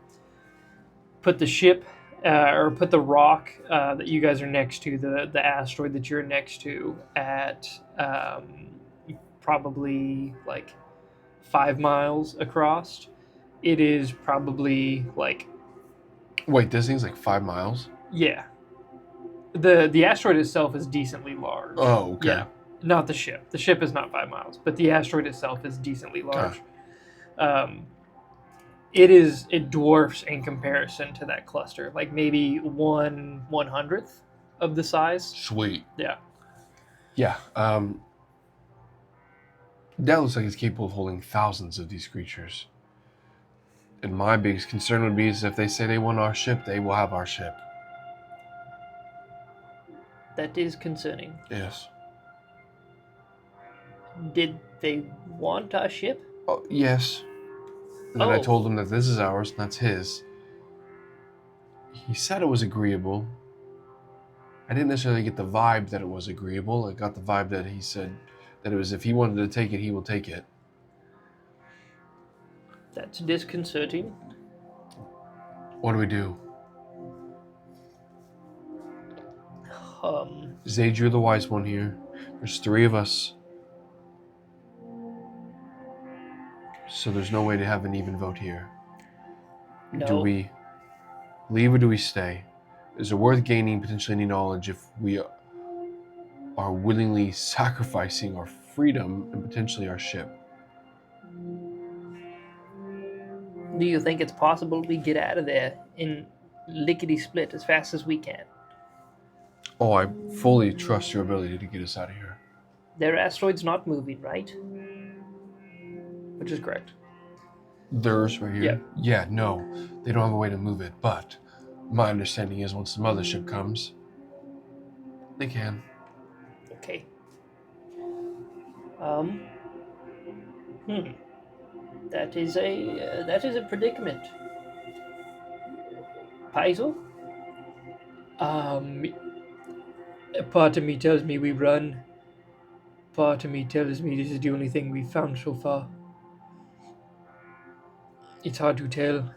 put the ship or put the rock that you guys are next to, the asteroid that you're next to, at probably like 5 miles across. It is probably like. Wait, this thing's like 5 miles? Yeah. The asteroid itself is decently large. Oh, okay. Yeah. Not the ship. The ship is not 5 miles, but the asteroid itself is decently large. It dwarfs in comparison to that cluster, like maybe 1/100th of the size. Sweet. Yeah. Yeah. That looks like it's capable of holding thousands of these creatures. And my biggest concern would be is if they say they want our ship, they will have our ship. That is concerning. Yes. Did they want our ship? Oh, yes. And then I Oh. told him that this is ours and that's his. He said it was agreeable. I didn't necessarily get the vibe that it was agreeable. I got the vibe that he said that it was if he wanted to take it, he will take it. That's disconcerting. What do we do? Zaid, you're the wise one here. There's 3 of us. So there's no way to have an even vote here. No. Do we leave or do we stay? Is it worth gaining potentially any knowledge if we are willingly sacrificing our freedom and potentially our ship? Do you think it's possible we get out of there in lickety-split as fast as we can? Oh, I fully trust your ability to get us out of here. Their asteroid's not moving, right? Which is correct. Theirs right here? Yeah, no. They don't have a way to move it, but my understanding is once the mothership comes, they can. Okay. That is a predicament. Paizo? Part of me tells me we run. Part of me tells me this is the only thing we've found so far. It's hard to tell.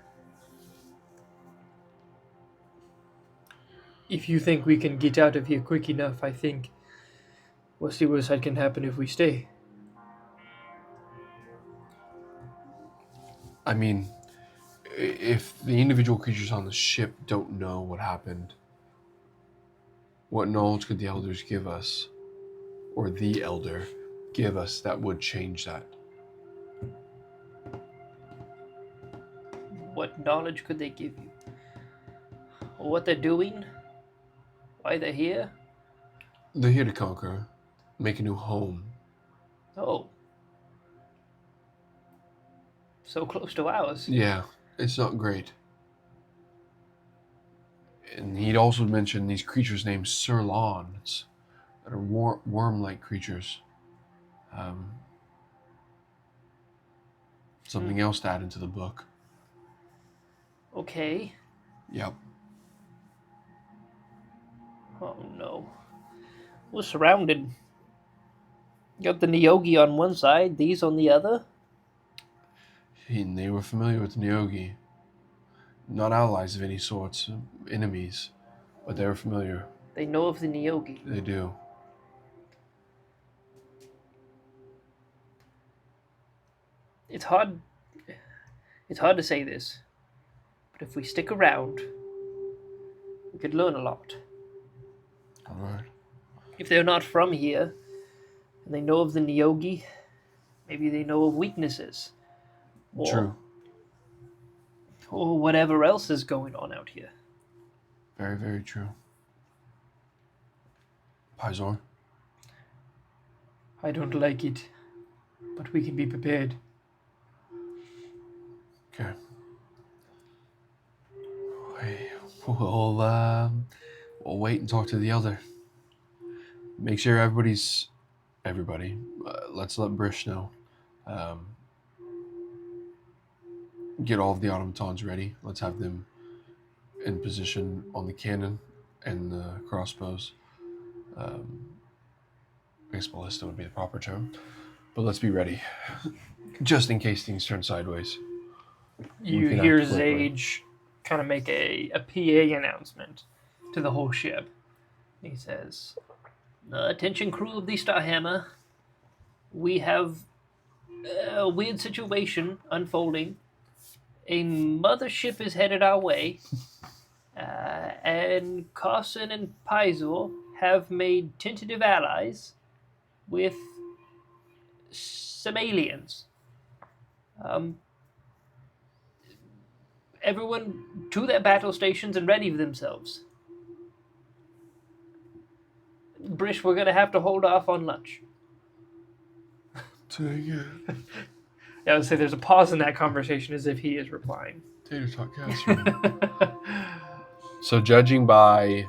If you think we can get out of here quick enough, I think what's the worst that can happen if we stay? I mean, if the individual creatures on the ship don't know what happened, what knowledge could the elders give us? Or the elder? give us that would change that? What knowledge could they give you? Or what they're doing? Why they're here? They're here to conquer, make a new home. Oh. So close to ours. Yeah, it's not great. And he'd also mentioned these creatures named Sirlons that are worm-like creatures. Something else to add into the book. Okay. Yep. Oh no. We're surrounded. You got the Nyogi on one side, these on the other. And they were familiar with Nyogi. Not allies of any sorts, enemies, but they were familiar. They know of the Nyogi. They do. It's hard to say this, but if we stick around, we could learn a lot. All right. If they're not from here, and they know of the Nyogi, maybe they know of weaknesses. True. Or whatever else is going on out here. Very, very true. Pizor? I don't like it, but we can be prepared. Okay. We'll wait and talk to the elder. Make sure everybody. Let's let Brish know. Get all of the automatons ready. Let's have them in position on the cannon and the crossbows. I guess ballista would be the proper term. But let's be ready. Just in case things turn sideways. You hear Zage kind of make a PA announcement to the whole ship. He says, "Attention crew of the Starhammer. We have a weird situation unfolding. A mothership is headed our way, and Carson and Pizor have made tentative allies with some aliens. Everyone to their battle stations and ready for themselves. Brish, we're going to have to hold off on lunch." Dang it. Yeah, I would say there's a pause in that conversation as if he is replying. Tater Tot cast. So judging by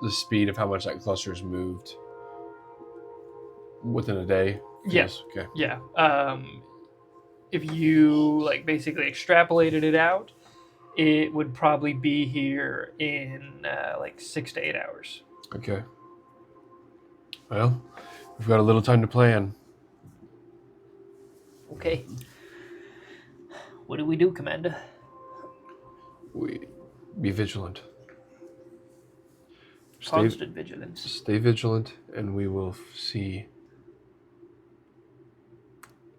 the speed of how much that cluster's moved within a day? Yes. Okay. Yeah. If you basically extrapolated it out, it would probably be here in 6 to 8 hours. Okay. Well, we've got a little time to plan. Okay. What do we do, Commander? We be vigilant. Constant vigilance. Stay vigilant, and we will see.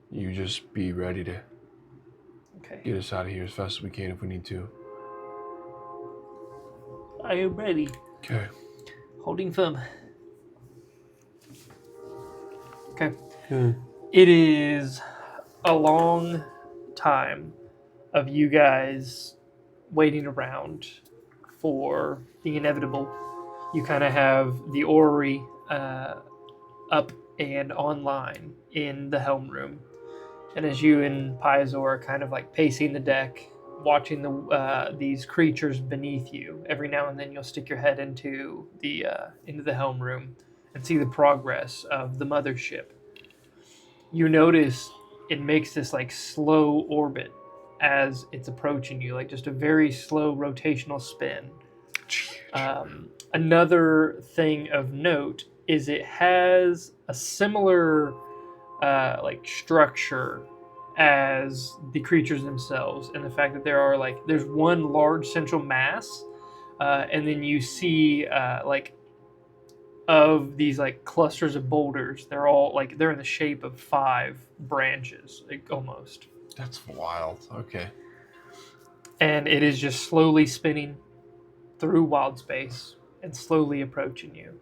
You just be ready to get us out of here as fast as we can if we need to. I am ready. Okay. Holding firm. Okay. Hmm. It is a long time of you guys waiting around for the inevitable. You kind of have the orrery up and online in the helm room. And as you and Pizor are kind of pacing the deck, watching these creatures beneath you, every now and then you'll stick your head into the helm room and see the progress of the mothership. You notice it makes this slow orbit as it's approaching you, just a very slow rotational spin. Another thing of note is it has a similar structure as the creatures themselves, and the fact that there are there's one large central mass, and then you see of these clusters of boulders. They're all they're in the shape of 5 branches, almost. That's wild. Okay. And it is just slowly spinning through wild space and slowly approaching you.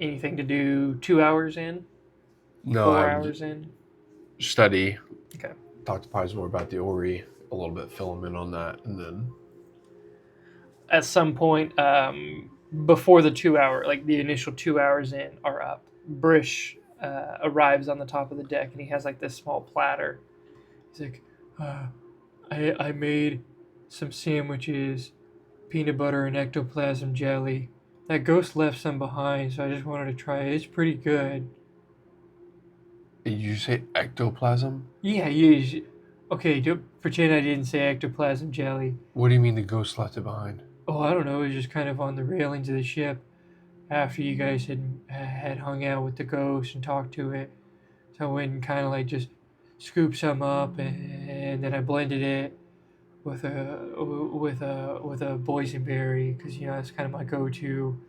Anything to do 2 hours in? No, 4 hours in. study. Okay. Talk to Pies more about the Ori a little bit, fill him in on that, and then At some point, before the 2 hour, like the initial 2 hours in are up, Brish arrives on the top of the deck, and he has like this small platter. He's like, I made some sandwiches, peanut butter and ectoplasm jelly. That ghost left some behind, so I just wanted to try it. It's pretty good. did you say ectoplasm? Yeah, you. Okay, don't pretend I didn't say ectoplasm jelly. What do you mean the ghost left it behind? Oh, I don't know. It was just kind of on the railings of the ship after you guys had hung out with the ghost and talked to it. So I went and kind of like just scooped some up, and then I blended it with a boysenberry because that's kind of my go-to.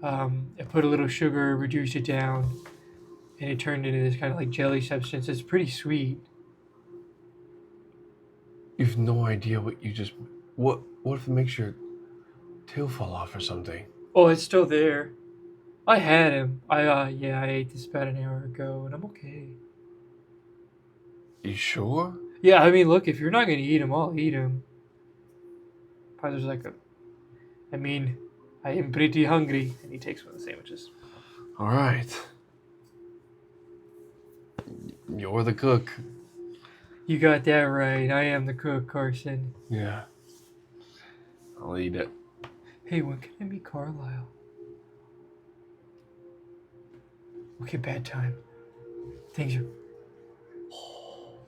I put a little sugar, reduced it down, and it turned into this kind of like jelly substance. It's pretty sweet. You've no idea what you just. What if it makes your tail fall off or something? Oh, it's still there. I had him. I ate this about an hour ago, and I'm okay. You sure? Yeah, I mean, look, if you're not gonna eat him, I'll eat him. There's like I mean, I am pretty hungry, and he takes one of the sandwiches. All right. You're the cook. You got that right. I am the cook, Carson. Yeah. I'll eat it. Hey, when can I meet Carlisle? Okay, bad time. Things are. Oh,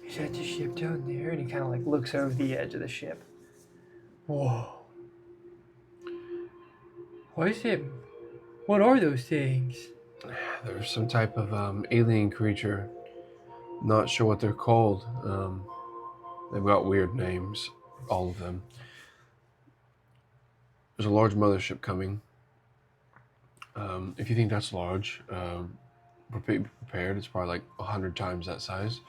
is that the ship down there? And he kind of like looks over the edge of the ship. Whoa. What is it? What are those things? There's some type of alien creature. Not sure what they're called. They've got weird names, all of them. There's a large mothership coming. If you think that's large, be prepared. It's probably like 100 times that size.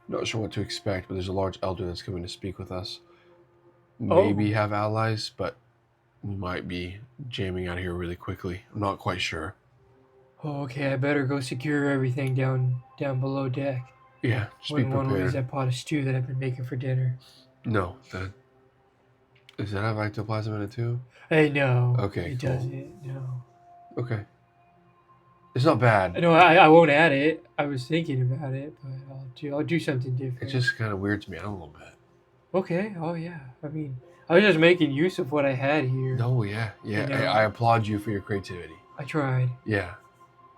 Not sure what to expect, but there's a large elder that's coming to speak with us. Maybe have allies, but we might be jamming out of here really quickly. I'm not quite sure. Oh, okay, I better go secure everything down below deck. Yeah, just be Wouldn't want to lose prepared. that pot of stew that I've been making for dinner. No, does that have ectoplasm in it too? Hey, no. Okay, It cool. doesn't, no. Okay. It's not bad. No, I won't add it. I was thinking about it, but I'll do something different. It just kind of weirds me out a little bit. Okay, oh yeah. I mean, I was just making use of what I had here. No, yeah. You know? I applaud you for your creativity. I tried. Yeah.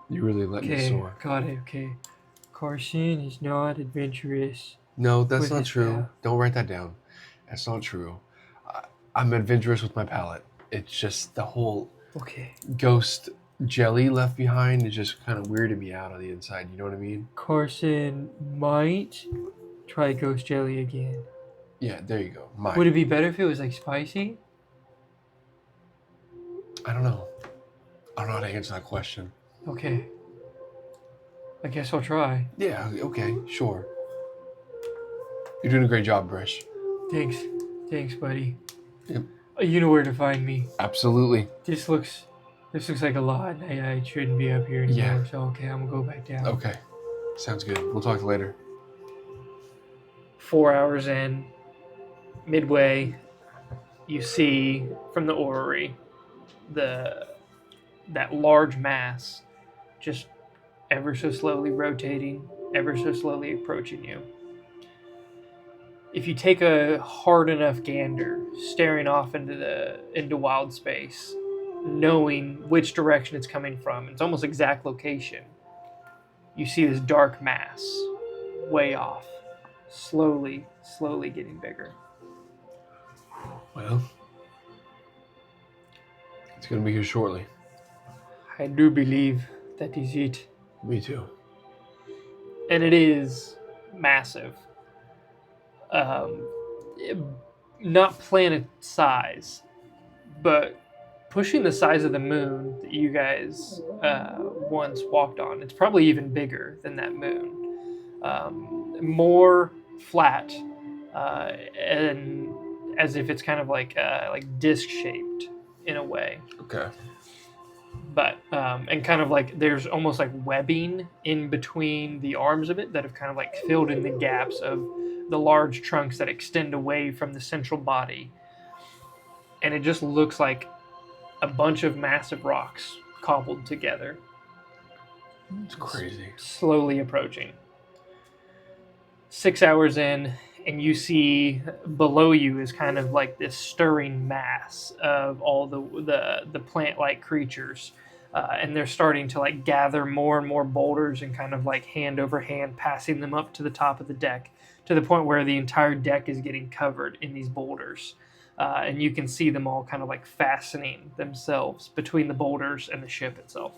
You really let me Okay, soar. got it, okay. Carson is not adventurous. No, that's with not his true. palate. Don't write that down. That's not true. I'm adventurous with my palate. It's just the whole Okay. ghost jelly left behind is just kind of weirding me out on the inside. You know what I mean? Carson might try ghost jelly again. Yeah, there you go. Mine. Would it be better if it was like spicy? I don't know. I don't know how to answer that question. Okay. I guess I'll try. Yeah, okay, sure. You're doing a great job, Brish. Thanks, buddy. Yep. You know where to find me. Absolutely. This looks like a lot. I shouldn't be up here anymore. Yeah. So okay, I'm gonna go back down. Okay. Sounds good. We'll talk later. 4 hours in, midway, you see from the orrery that large mass just ever so slowly rotating, ever so slowly approaching you. If you take a hard enough gander, staring off into wild space, knowing which direction it's coming from, its almost exact location, you see this dark mass way off, slowly getting bigger. Well, it's going to be here shortly. I do believe that is it. Me too. And it is massive. Not planet size, but pushing the size of the moon that you guys once walked on. It's probably even bigger than that moon. More flat, and as if it's kind of like disc shaped in a way. Okay. but and kind of like there's almost like webbing in between the arms of it that have kind of like filled in the gaps of the large trunks that extend away from the central body, and it just looks like a bunch of massive rocks cobbled together. It's crazy. Slowly approaching. 6 hours in, and you see below you is kind of like this stirring mass of all the plant-like creatures, and they're starting to like gather more and more boulders and kind of like hand over hand, passing them up to the top of the deck, to the point where the entire deck is getting covered in these boulders. And you can see them all kind of like fastening themselves between the boulders and the ship itself.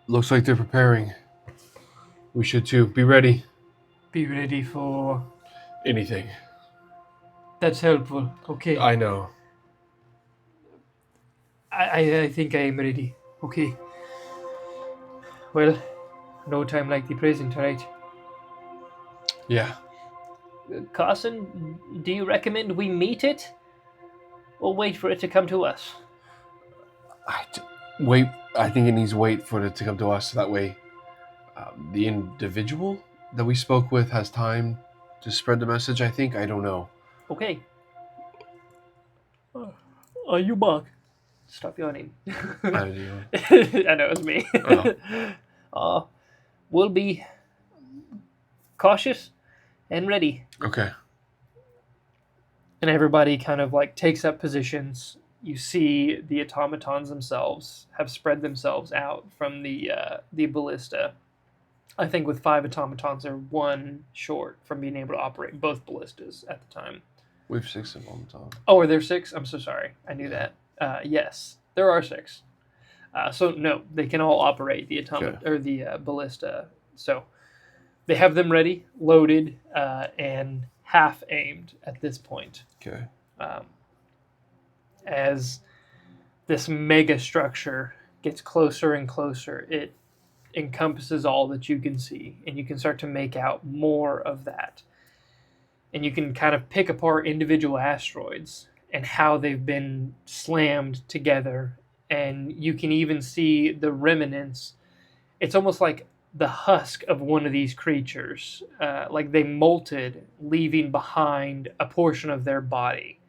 Looks like they're preparing. We should too. Be ready. Be ready for... Anything. That's helpful. Okay. I know. I think I am ready. Okay. Well, no time like the present, right? Yeah. Carson, do you recommend we meet it? Or wait for it to come to us? Wait. I think it needs to wait for it to come to us. So that way, the individual that we spoke with has time to spread the message. I think. I don't know. Okay. Are you back? Stop yawning. I do. I know, it's me. We'll be cautious and ready. Okay. And everybody kind of like takes up positions. You see the automatons themselves have spread themselves out from the ballista. I think with 5 automatons, they're 1 short from being able to operate both ballistas at the time. We have 6 of them, Tom. Oh, are there 6? I'm so sorry. I knew that. Yes, there are 6. So no, they can all operate the or the ballista. So they have them ready, loaded, and half aimed at this point. Okay. As this mega structure gets closer and closer, it encompasses all that you can see, and you can start to make out more of that. And you can kind of pick apart individual asteroids and how they've been slammed together, and you can even see the remnants. It's almost like the husk of one of these creatures, like they molted, leaving behind a portion of their body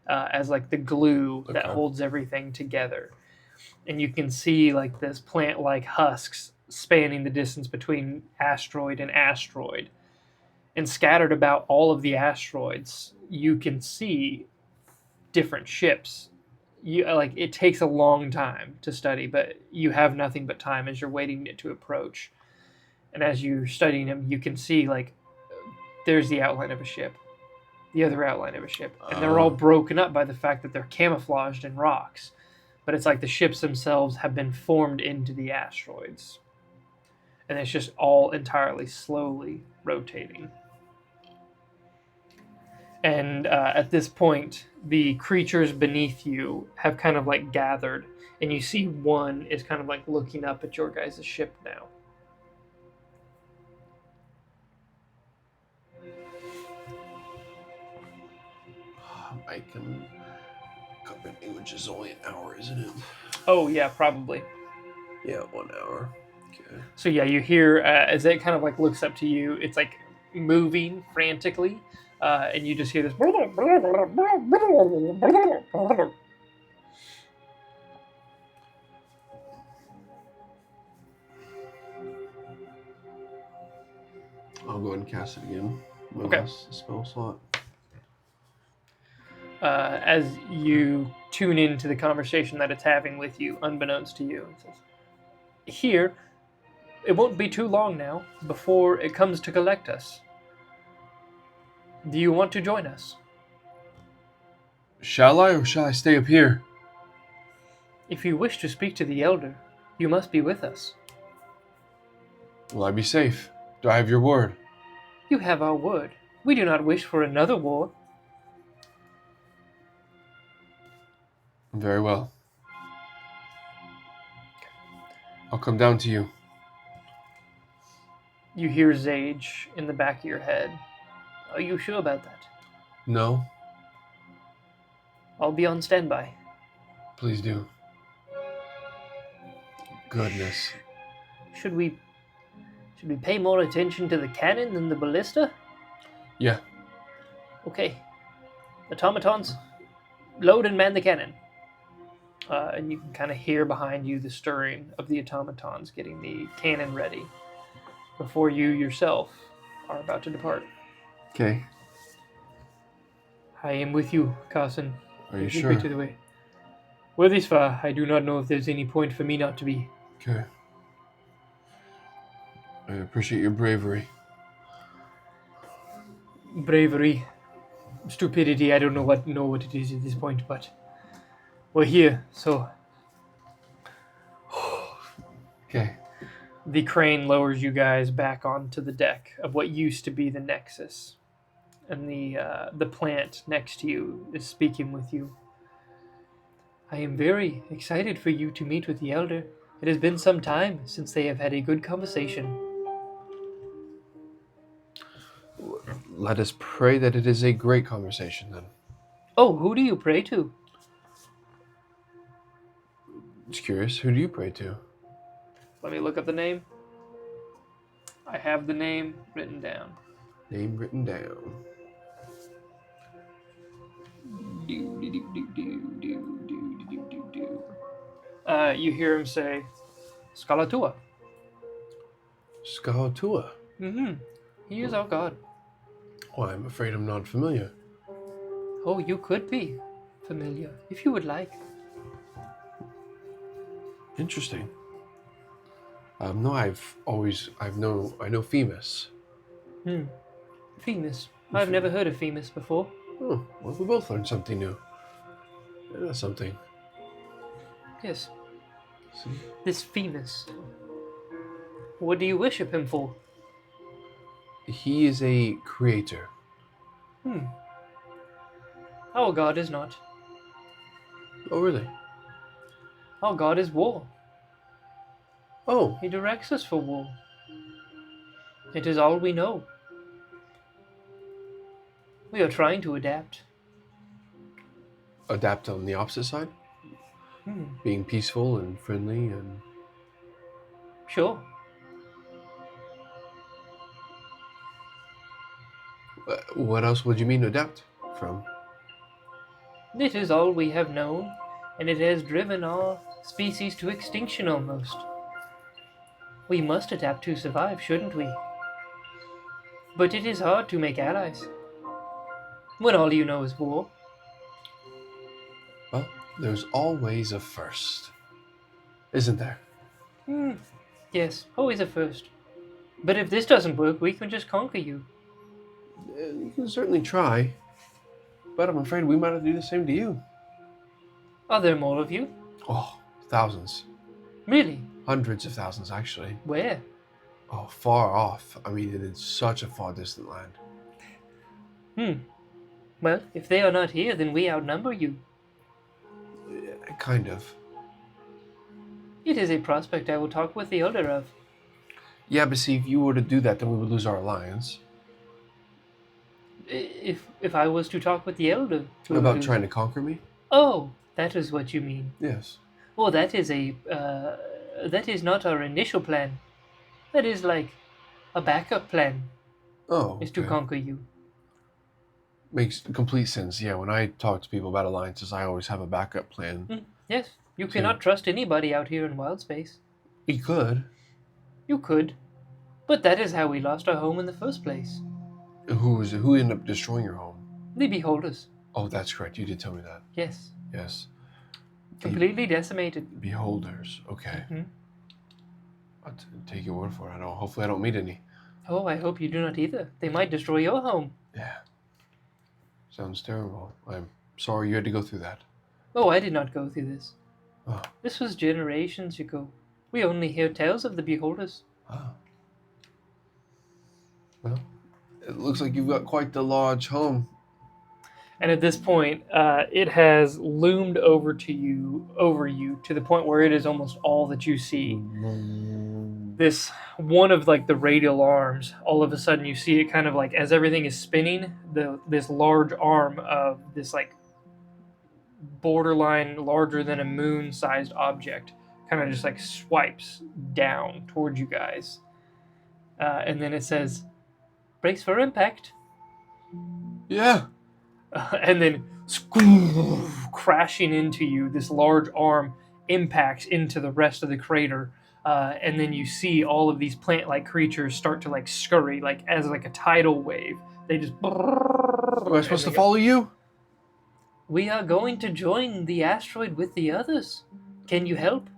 as like the glue that holds everything together. And you can see like this plant-like husks spanning the distance between asteroid and asteroid. And scattered about all of the asteroids, you can see different ships. It takes a long time to study, but you have nothing but time as you're waiting it to approach. And as you're studying them, you can see like there's the outline of a ship, the other outline of a ship, and they're all broken up by the fact that they're camouflaged in rocks. But it's like the ships themselves have been formed into the asteroids, and it's just all entirely slowly rotating. And at this point, the creatures beneath you have kind of like gathered, and you see one is kind of like looking up at your guys' ship now. I can come in, which is only an hour, isn't it? Oh, yeah, probably. Yeah, 1 hour. Okay. So yeah, you hear as it kind of like looks up to you, it's like moving frantically, and you just hear this. I'll go ahead and cast it again. Okay. Last spell slot. As you tune into the conversation that it's having with you, unbeknownst to you, it says, "Here, it won't be too long now before it comes to collect us. Do you want to join us? Shall I, or shall I stay up here? If you wish to speak to the Elder, you must be with us. Will I be safe? Do I have your word? You have our word. We do not wish for another war." Very well. I'll come down to you. You hear Zage in the back of your head. Are you sure about that? No? I'll be on standby. Please do. goodness. Should we pay more attention to the cannon than the ballista? Yeah. Okay. Automatons, load and man the cannon. And you can kind of hear behind you the stirring of the automatons getting the cannon ready before you yourself are about to depart. Okay. I am with you, Carson. Are you Lead sure? me to the way. Well, this far, I do not know if there's any point for me not to be. Okay. I appreciate your bravery. Bravery, stupidity, I don't know what it is at this point, but we're here, so Okay. the crane lowers you guys back onto the deck of what used to be the Nexus. And the plant next to you is speaking with you. I am very excited for you to meet with the Elder. It has been some time since they have had a good conversation. Let us pray that it is a great conversation then. Oh, who do you pray to? Just curious, who do you pray to? Let me look up the name. I have the name written down. Name written down. You hear him say, Scalatua. Scalatua. Mm-hmm. He is our god. Oh, I'm afraid I'm not familiar. Oh, you could be familiar, if you would like. Interesting. No, I know Femus. Femus. I've never heard of Femus before. Oh, well, we both learned something new. Something. Yes. See? This Femus. What do you worship him for? He is a creator. Our god is not. Oh, really? Our god is war. Oh, He directs us for war. It is all we know. We are trying to adapt. adapt on the opposite side? Being peaceful and friendly and... Sure. What else would you mean adapt from? It is all we have known, and it has driven our species to extinction almost. We must adapt to survive, shouldn't we? But it is hard to make allies when all you know is war. Well, there's always a first. Isn't there? Yes, always a first. But if this doesn't work, we can just conquer you. You can certainly try. But I'm afraid we might have to do the same to you. Are there more of you? Oh, thousands. Really? Hundreds of thousands, actually. Where? Oh, far off. I mean, it is such a far distant land. Well, if they are not here, then we outnumber you. Kind of. It is a prospect I will talk with the Elder of. Yeah, but see, if you were to do that, then we would lose our alliance. If I was to talk with the Elder... About trying to conquer me? Oh, that is what you mean. Yes. Well, that is that is not our initial plan. That is like a backup plan. Oh, okay. Is to conquer you. Makes complete sense. Yeah, when I talk to people about alliances, I always have a backup plan. Yes, you cannot trust anybody out here in wild space. You could. You could, but that is how we lost our home in the first place. Who ended up destroying your home? The Beholders. Oh, that's correct. You did tell me that. Yes. Yes. Completely decimated. Beholders. Okay. Mhm. I'll take your word for it. Hopefully I don't meet any. Oh, I hope you do not either. They might destroy your home. Yeah. Sounds terrible. I'm sorry you had to go through that. Oh, I did not go through this. Oh. This was generations ago. We only hear tales of the Beholders. Oh. Well, it looks like you've got quite the large home. And at this point, it has loomed over you to the point where it is almost all that you see. This one of like the radial arms, all of a sudden you see it kind of like as everything is spinning, this large arm of this like borderline larger than a moon-sized object kind of just like swipes down towards you guys. And then it says, brace for impact. Yeah. And then crashing into you, this large arm impacts into the rest of the crater. And then you see all of these plant-like creatures start to like scurry, like as like a tidal wave. They just. Am I supposed to follow you? We are going to join the asteroid with the others. Can you help?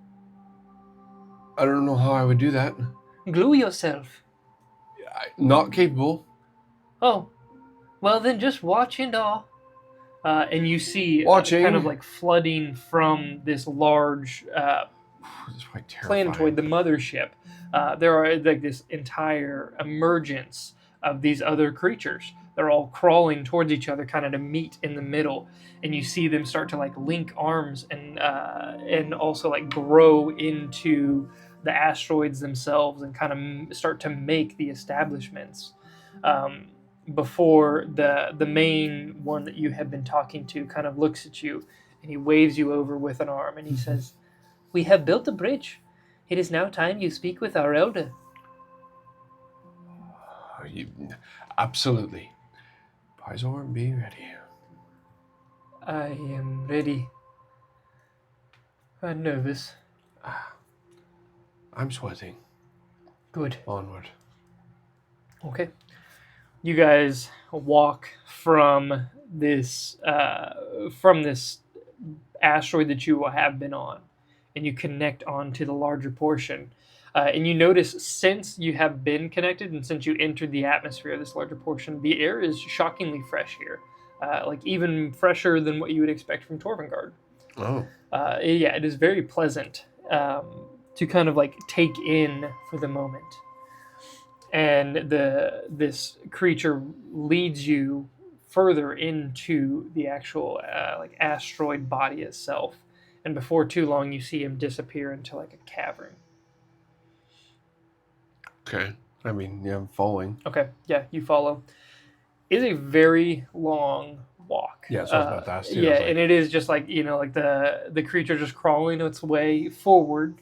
I don't know how I would do that. Glue yourself. Not capable. Oh, well then just watch and all. And you see Watching. kind of like flooding from this large This is quite terrifying. planetoid, the mothership. There are like this entire emergence of these other creatures. They're all crawling towards each other, kind of to meet in the middle, and you see them start to like link arms and also like grow into the asteroids themselves and kind of start to make the establishments. Before the main one that you have been talking to kind of looks at you, and he waves you over with an arm, and he says, "We have built a bridge. It is now time you speak with our elder." Absolutely. Pizor, be ready. I am ready. I'm nervous. I'm sweating. Good. Onward. Okay. You guys walk from this asteroid that you have been on, and you connect onto the larger portion. And you notice since you have been connected and since you entered the atmosphere of this larger portion, the air is shockingly fresh here. Like even fresher than what you would expect from Torvengard. Oh. Yeah, it is very pleasant to kind of like take in for the moment. And this creature leads you further into the actual like asteroid body itself. And before too long, you see him disappear into like a cavern. Okay. I mean, yeah, I'm following. Okay, yeah, you follow. It's a very long walk. Yeah, so I was about to ask you. Yeah, and it is just like, like the creature just crawling its way forward.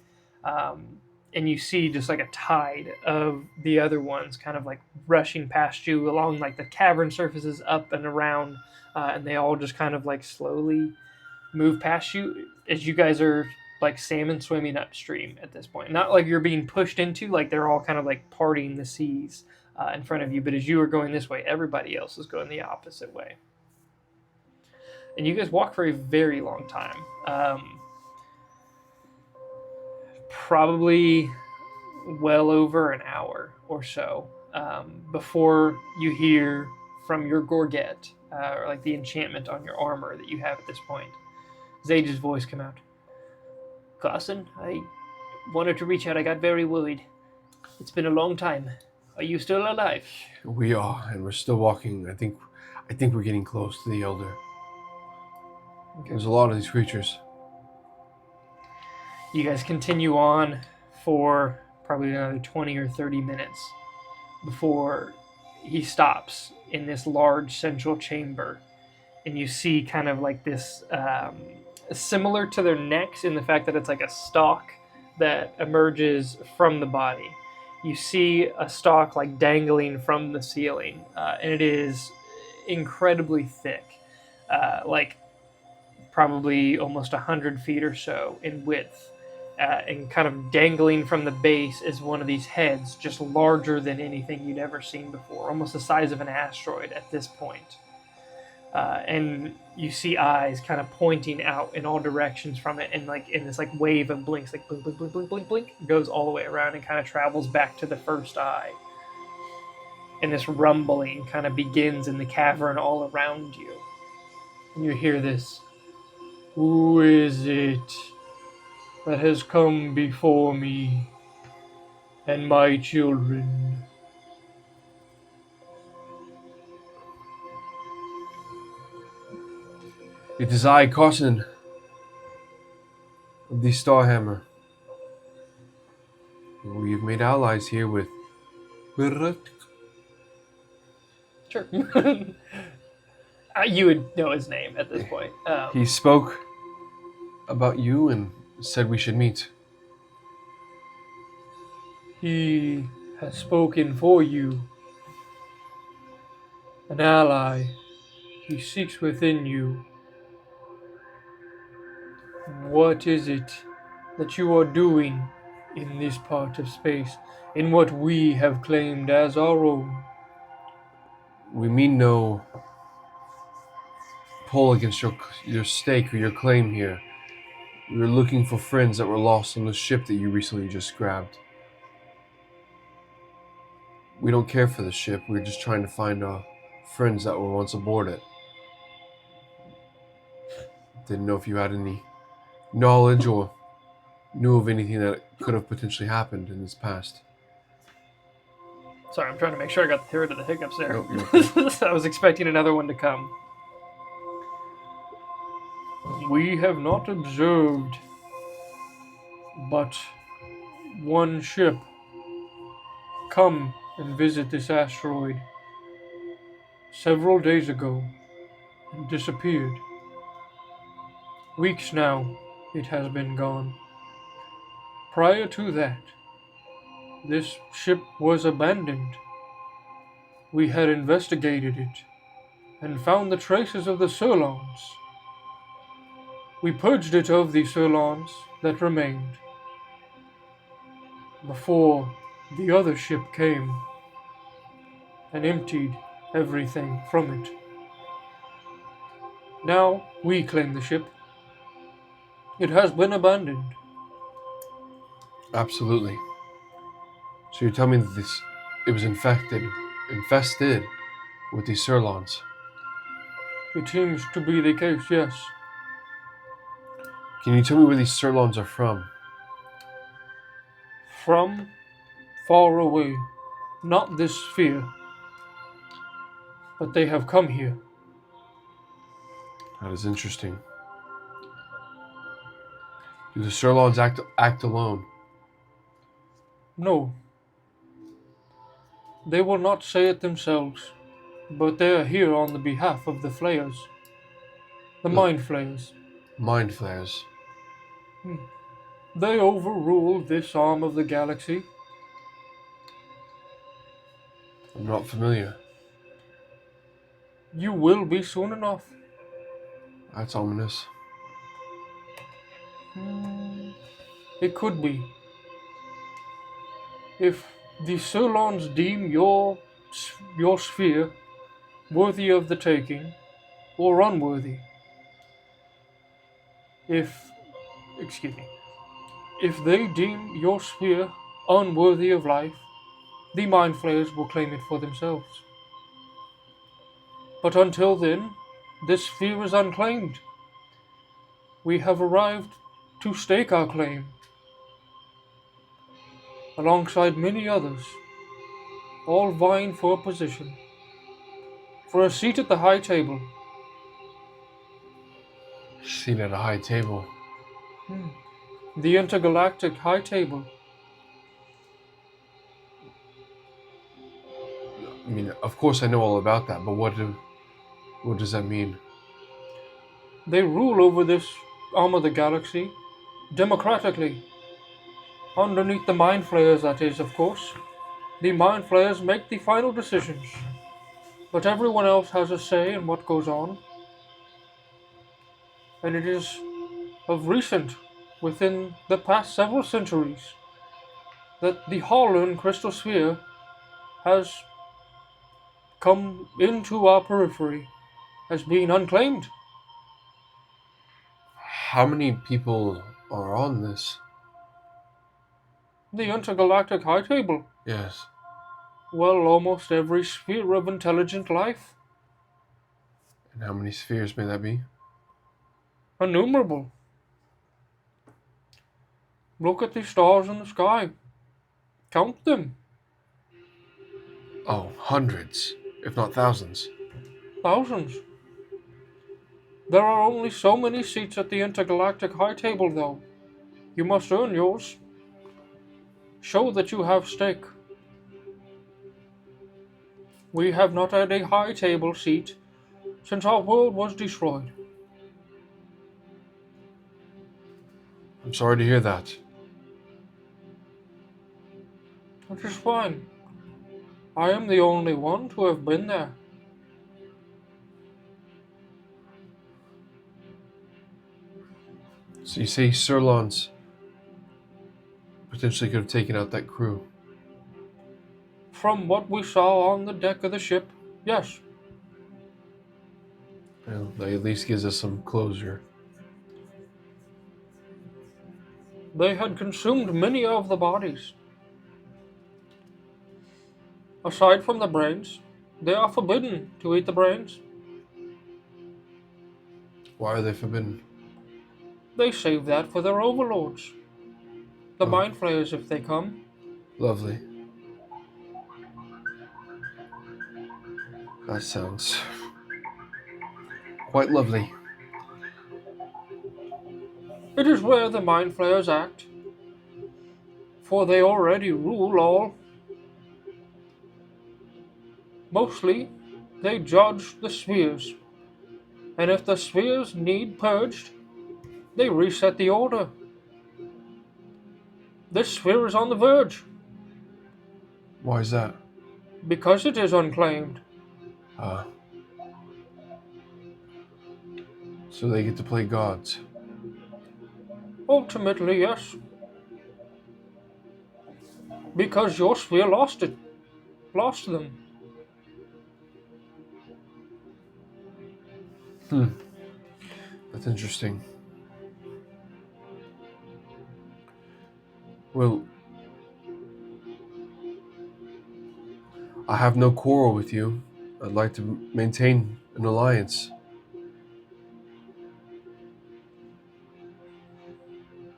And you see just like a tide of the other ones kind of like rushing past you along like the cavern surfaces up and around. And they all just kind of like slowly move past you as you guys are like salmon swimming upstream at this point. Not like you're being pushed into, like they're all kind of like parting the seas in front of you. But as you are going this way, everybody else is going the opposite way. And you guys walk for a very long time. Probably well over an hour or so before you hear from your gorget, or like the enchantment on your armor that you have at this point, Zage's voice come out. Carson, I wanted to reach out. I got very worried. It's been a long time. Are you still alive? We are, and we're still walking. I think we're getting close to the Elder. Okay. There's a lot of these creatures. You guys continue on for probably another 20 or 30 minutes before he stops in this large central chamber. And you see kind of like this, similar to their necks in the fact that it's like a stalk that emerges from the body. You see a stalk like dangling from the ceiling, and it is incredibly thick, like probably almost 100 feet or so in width. And kind of dangling from the base is one of these heads, just larger than anything you'd ever seen before, almost the size of an asteroid at this point. And you see eyes kind of pointing out in all directions from it, and like in this like wave of blinks, like blink, blink, blink, blink, blink, blink, goes all the way around and kind of travels back to the first eye. And this rumbling kind of begins in the cavern all around you. And you hear this, "Who is it that has come before me and my children?" It is I, Carson, of the Starhammer. We have made allies here with Sure. You would know his name at this point. He spoke about you and said we should meet. He has spoken for you, an ally. He seeks within you. What is it that you are doing in this part of space, in what we have claimed as our own? We mean no pull against your stake or your claim here. We were looking for friends that were lost on the ship that you recently just grabbed. We don't care for the ship. We're just trying to find friends that were once aboard it. Didn't know if you had any knowledge or knew of anything that could have potentially happened in this past. Sorry, I'm trying to make sure I got rid of the hiccups there. Nope, you're okay. I was expecting another one to come. We have not observed but one ship come and visit this asteroid several days ago and disappeared. Weeks now it has been gone. Prior to that, this ship was abandoned. We had investigated it and found the traces of the Surlons. We purged it of the Surlons that remained before the other ship came and emptied everything from it. Now we claim the ship. It has been abandoned. Absolutely. So you're telling me that it was infested with these Surlons. It seems to be the case, yes. Can you tell me where these Surlons are from? From far away, not this sphere, but they have come here. That is interesting. Do the Surlons act alone? No, they will not say it themselves, but they are here on the behalf of the Flayers. The Mind Flayers. Mind flayers. They overrule this arm of the galaxy. I'm not familiar. You will be soon enough. That's ominous. It could be. If the Surlons deem your sphere worthy of the taking, or unworthy. If they deem your sphere unworthy of life, the Mind Flayers will claim it for themselves. But until then, this sphere is unclaimed. We have arrived to stake our claim, alongside many others, all vying for a position, for a seat at the high table. Seated at a high table. The Intergalactic high table. I mean, of course I know all about that, but what does that mean? They rule over this arm of the galaxy democratically. Underneath the Mind Flayers, that is, of course. The Mind Flayers make the final decisions, but everyone else has a say in what goes on. And it is of recent, within the past several centuries, that the Harlan crystal sphere has come into our periphery as being unclaimed. How many people are on this? The Intergalactic high table. Yes. Well, almost every sphere of intelligent life. And how many spheres may that be? Innumerable. Look at the stars in the sky. Count them. Oh, hundreds, if not thousands. Thousands. There are only so many seats at the Intergalactic high table, though. You must earn yours. Show that you have stake. We have not had a high table seat since our world was destroyed. I'm sorry to hear that. Which is fine. I am the only one to have been there. So you say Sirlons potentially could have taken out that crew. From what we saw on the deck of the ship, yes. Well, that at least gives us some closure. They had consumed many of the bodies. Aside from the brains, they are forbidden to eat the brains. Why are they forbidden? They save that for their overlords. The Oh. mind flayers, if they come. Lovely. That sounds quite lovely. It is where the mind flayers act, for they already rule all. Mostly, they judge the spheres, and if the spheres need purged, they reset the order. This sphere is on the verge, Why is that? because it is unclaimed. So they get to play gods. Ultimately, yes. Because your sphere lost it. Lost them. That's interesting. Well, I have no quarrel with you. I'd like to maintain an alliance.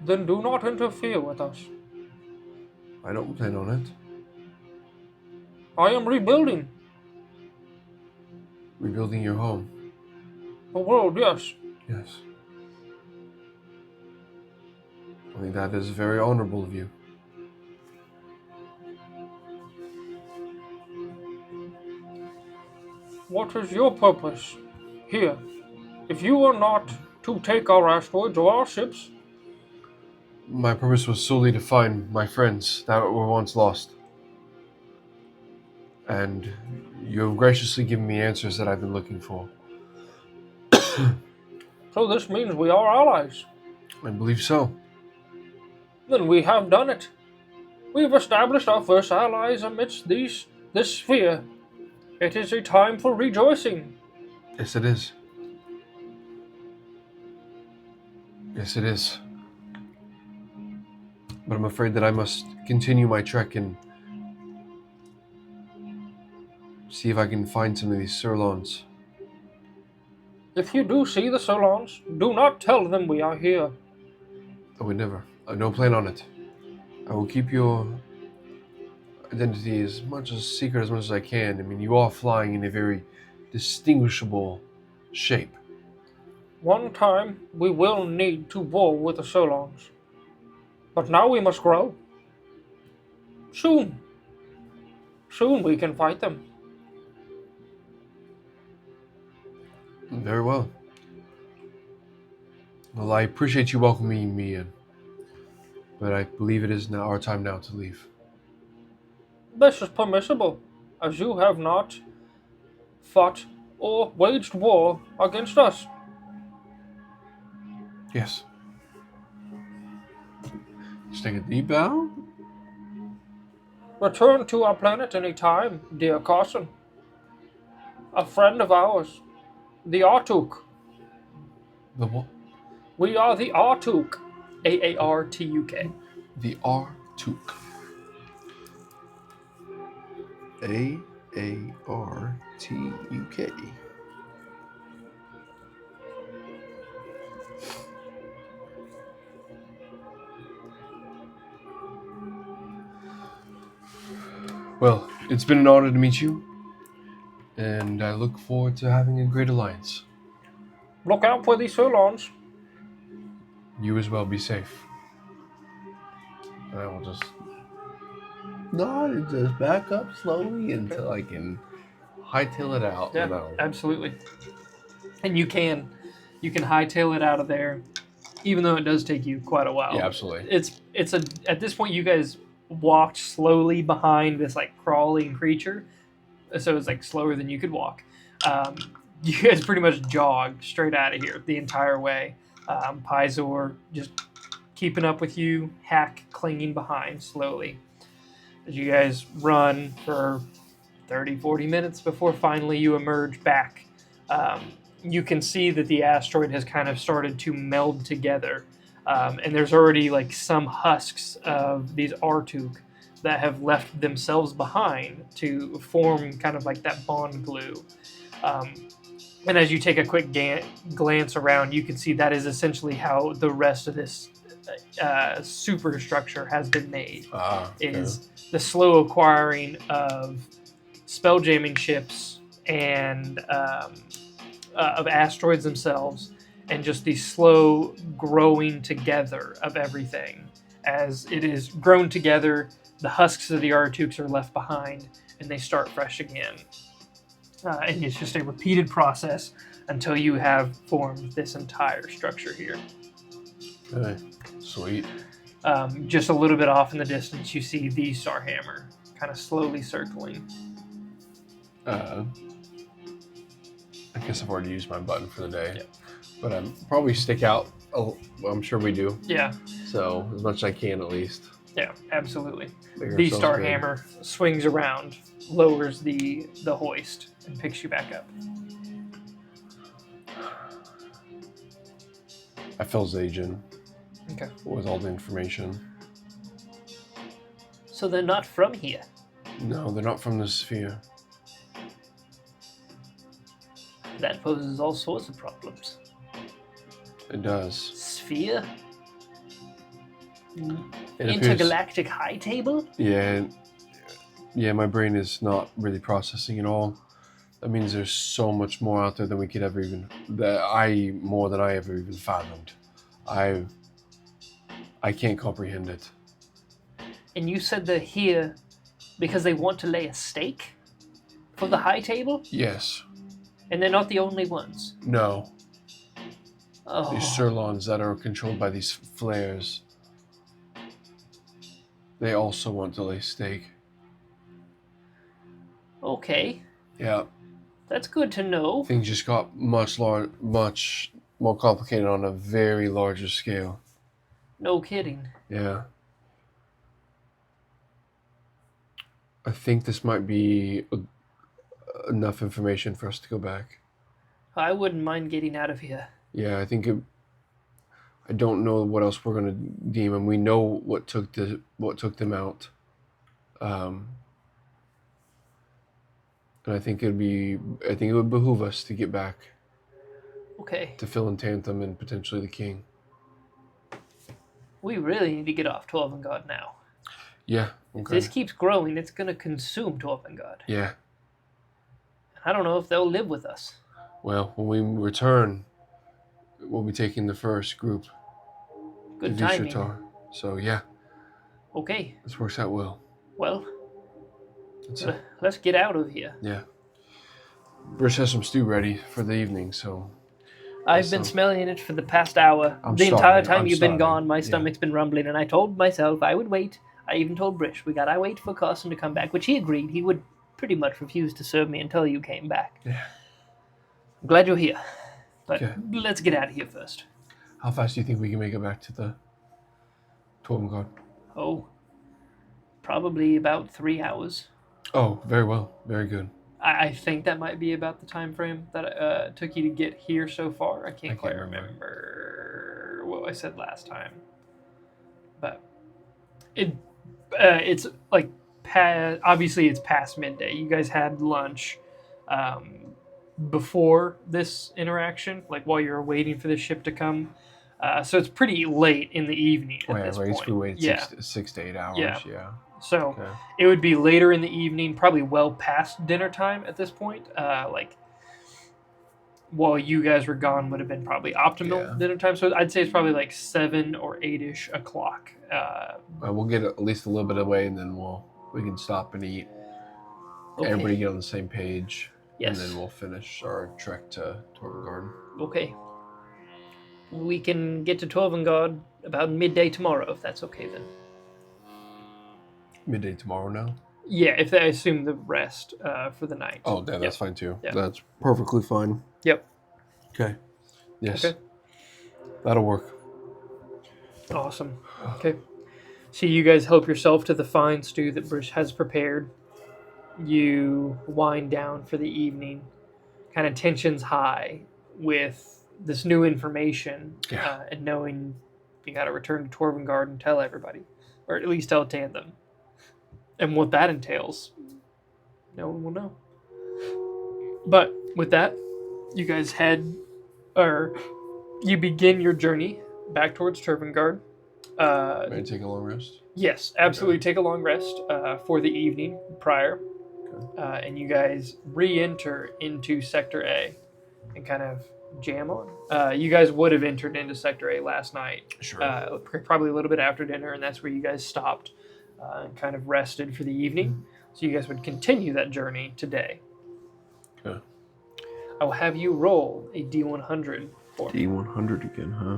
Then do not interfere with us. I don't plan on it. I am rebuilding Rebuilding your home. the world, yes. Yes. I think that is very honorable of you. What is your purpose here? If you are not to take our asteroids or our ships, My purpose was solely to find my friends that were once lost. And you have graciously given me answers that I've been looking for. so this means we are allies. I believe so. Then we have done it. We've established our first allies amidst this sphere. It is a time for rejoicing. Yes, it is. Yes, it is. But I'm afraid that I must continue my trek and see if I can find some of these Sirlons. If you do see the Solons, do not tell them we are here. I would never. I don't plan on it. I will keep your identity as much as I can. I mean, you are flying in a very distinguishable shape. One time we will need to war with the Solons. But now we must grow. Soon. Soon we can fight them. Very well. Well, I appreciate you welcoming me in. But I believe it is now our time now to leave. This is permissible, as you have not fought or waged war against us. Yes. Just take a deep bow. Return to our planet any time, dear Carson. A friend of ours, the Artuk. The what? We are the Artuk. Aartuk. The Artuk. Aartuk. Well, it's been an honor to meet you, and I look forward to having a great alliance. Look out for these Solons. You as well, be safe. And I will just nod and just back up slowly until I can hightail it out. Yeah, absolutely. And you can hightail it out of there, even though it does take you quite a while. Yeah, absolutely. It's at this point you guys walked slowly behind this like crawling creature, so it's like slower than you could walk. You guys pretty much jog straight out of here the entire way. Pizor just keeping up with you, Hack clinging behind slowly. As you guys run for 30, 40 minutes before finally you emerge back. You can see that the asteroid has kind of started to meld together. And there's already like some husks of these Artuk that have left themselves behind to form kind of like that bond glue. And as you take a quick glance around, you can see that is essentially how the rest of this superstructure has been made. Is the slow acquiring of spelljamming ships and of asteroids themselves, and just the slow growing together of everything. As it is grown together, the husks of the Artuks are left behind, and they start fresh again. And it's just a repeated process until you have formed this entire structure here. Okay, sweet. Just a little bit off in the distance, you see the Starhammer kind of slowly circling. I guess I've already used my button for the day. Yep. But I'm probably stick out. Well, I'm sure we do. Yeah. So as much as I can, at least. Yeah, absolutely. Make The ourselves good. Starhammer swings around, lowers the hoist, and picks you back up. I fill Zajan Okay. with all the information. So they're not from here. No, they're not from this sphere. That poses all sorts of problems. It does. Sphere? It appears- Intergalactic high table? Yeah, my brain is not really processing it all. That means there's so much more out there than we could ever even, more than I ever even fathomed. I can't comprehend it. And you said they're here because they want to lay a stake for the high table? Yes. And they're not the only ones. No. Oh. These Surlons that are controlled by these flares, they also want to lay stake. Okay. Yeah. That's good to know. Things just got much more complicated on a very larger scale. No kidding. Yeah. I think this might be enough information for us to go back. I wouldn't mind getting out of here. Yeah, I think I don't know what else we're gonna deem them. We know what took them out, and I think it would behoove us to get back Okay. to Phil and Tantum and potentially the king. We really need to get off Torvengard now. Yeah. If Okay. this keeps growing, it's going to consume Torvengard. Yeah. I don't know if they'll live with us. Well, when we return, we'll be taking the first group Good to timing. Vishatar. So yeah, Okay. this works out well. Well, That's it. let's get out of here. Yeah. Brish has some stew ready for the evening, so I've been smelling it for the past hour. I'm The entire starving. time I'm you've been starving. gone, my Yeah. stomach's been rumbling, and I told myself I would wait. I even told Brish I wait for Carson to come back, which he agreed. He would pretty much refuse to serve me until you came back. Yeah. I'm glad you're here. But Okay. let's get out of here first. How fast do you think we can make it back to the Torvengard? Oh, probably about 3 hours. Oh, very well. Very good. I think that might be about the time frame that it took you to get here so far. I can't quite remember what I said last time. But it's like obviously it's past midday. You guys had lunch before this interaction, like while you were waiting for the ship to come. So it's pretty late in the evening at this point. We waited Yeah. 6 to 8 hours. Yeah. Yeah. So Okay. it would be later in the evening, probably well past dinner time at this point. Like while you guys were gone would have been probably optimal dinner time. So I'd say it's probably like 7 or 8-ish o'clock. We'll get at least a little bit away, and then we can stop and eat. Okay. Everybody get on the same page. Yes. And then we'll finish our trek to Torvengard. Okay. We can get to Torvengard about midday tomorrow, if that's okay then. Midday tomorrow now. Yeah, if they assume the rest for the night. Oh, yeah, that's Yep. fine too. Yep. That's perfectly fine. Yep. Okay. Yes. Okay. That'll work. Awesome. Okay. So you guys help yourself to the fine stew that Brish has prepared. You wind down for the evening. Kind of tensions high with this new information and knowing you got to return to Torvengard and tell everybody, or at least tell Tandem. And what that entails, no one will know. But with that, you guys you begin your journey back towards Torvengard. May I take a long rest? Yes, absolutely. Take a long rest for the evening prior. Okay. And you guys re-enter into Sector A and kind of jam on. You guys would have entered into Sector A last night. Sure. Probably a little bit after dinner, and that's where you guys stopped and kind of rested for the evening. So you guys would continue that journey today. Okay. I will have you roll a D100 for me. D100 again, huh?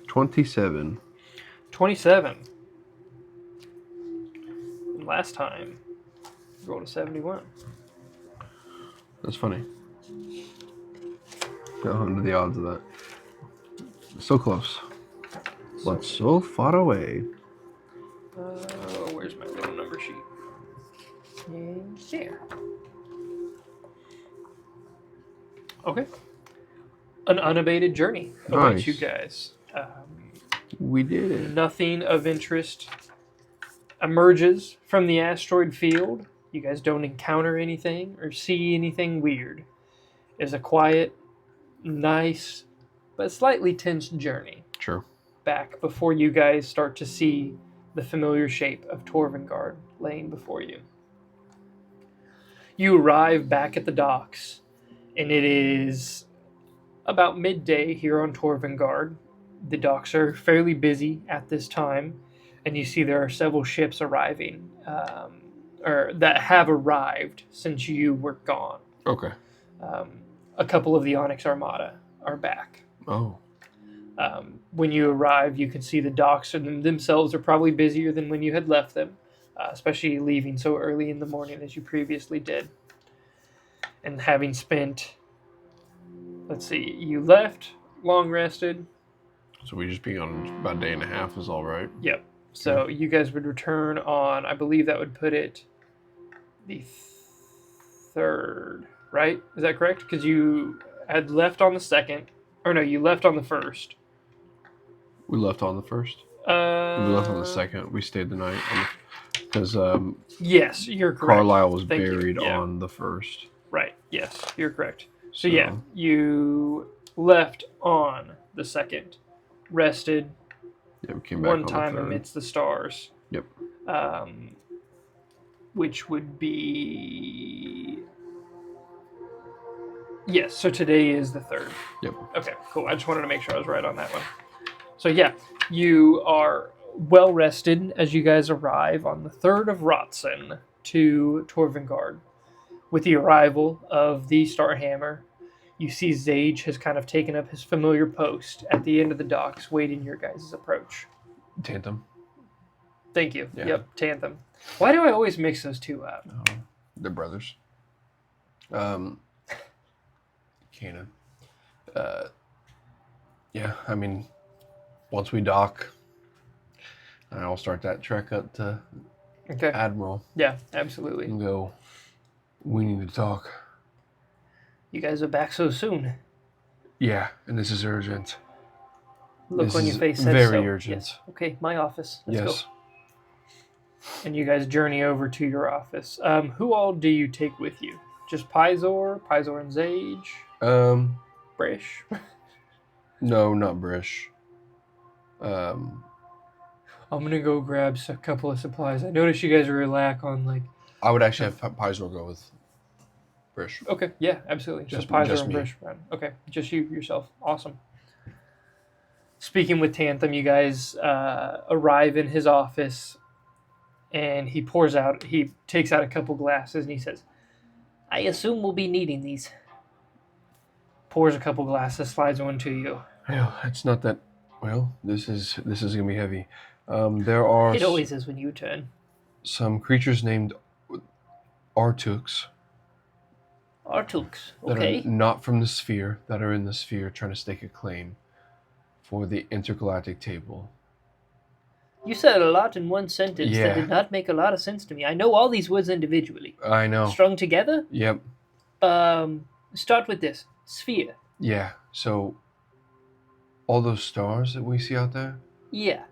$27. 27. And last time, you rolled a 71. That's funny. Got under the odds of that. So close, but so far away. Where's my little number sheet? Here. Okay. An unabated journey awaits Nice. you guys. We did it. Nothing of interest emerges from the asteroid field. You guys don't encounter anything or see anything weird. It's a quiet, nice, but slightly tense journey Sure. back before you guys start to see the familiar shape of Torvengard laying before you. You arrive back at the docks, and it is about midday here on Torvengard. The docks are fairly busy at this time, and you see there are several ships arriving, or that have arrived since you were gone. Okay. A couple of the Onyx Armada are back. Oh. When you arrive, you can see the docks themselves are probably busier than when you had left them, especially leaving so early in the morning as you previously did. And having spent, let's see, you left, long rested. So we just being on about a day and a half is all right. Yep. So you guys would return on, I believe that would put it the 3rd, right? Is that correct? Because you had left on the 2nd. Or no, you left on the 1st. We left on the 1st. We left on the 2nd. We stayed the night because yes, you're correct. Carlisle was Thank you. buried Yeah. on the 1st. Right. Yes, you're correct. So yeah, you left on the 2nd, rested Yeah, we came back one on time the 3rd. amidst the stars. Yep. Which would be yes. So today is the 3rd. Yep. Okay, cool. I just wanted to make sure I was right on that one. So yeah, you are well rested as you guys arrive on the 3rd of Rotson to Torvengard. With the arrival of the Starhammer, you see Zage has kind of taken up his familiar post at the end of the docks, waiting your guys' approach. Tantum. Thank you. Yeah. Yep, Tantham. Why do I always mix those two up? They're brothers. Canon. Yeah, I mean, once we dock, I'll start that trek up to Okay. Admiral Yeah, absolutely. and go, we need to talk. You guys are back so soon. Yeah, and this is urgent. Look This on your is face. Says very so. urgent. Yes. Okay, my office. Let's Yes. go. And you guys journey over to your office. Who all do you take with you? Just Pizor and Zage, Brish? No, not Brish. I'm gonna go grab a couple of supplies. I noticed you guys are lack on like. I would actually have Pizor go with Brish. Okay, yeah, absolutely. Just- Just Pizor just and me. Brish. Right. Okay, just you yourself. Awesome. Speaking with Tantham, you guys arrive in his office, and he takes out a couple glasses, and he says, "I assume we'll be needing these." Pours a couple glasses, slides one to you. Well, it's not that. Well, this is gonna be heavy. There are It always is when you turn. some creatures named Artuks Artux. that are Okay. not from the sphere, that are in the sphere trying to stake a claim for the intergalactic table. You said a lot in one sentence that Yeah. did not make a lot of sense to me. I know all these words individually. I know. Strung together? Yep. Start with this. Sphere. Yeah. So all those stars that we see out there Yeah.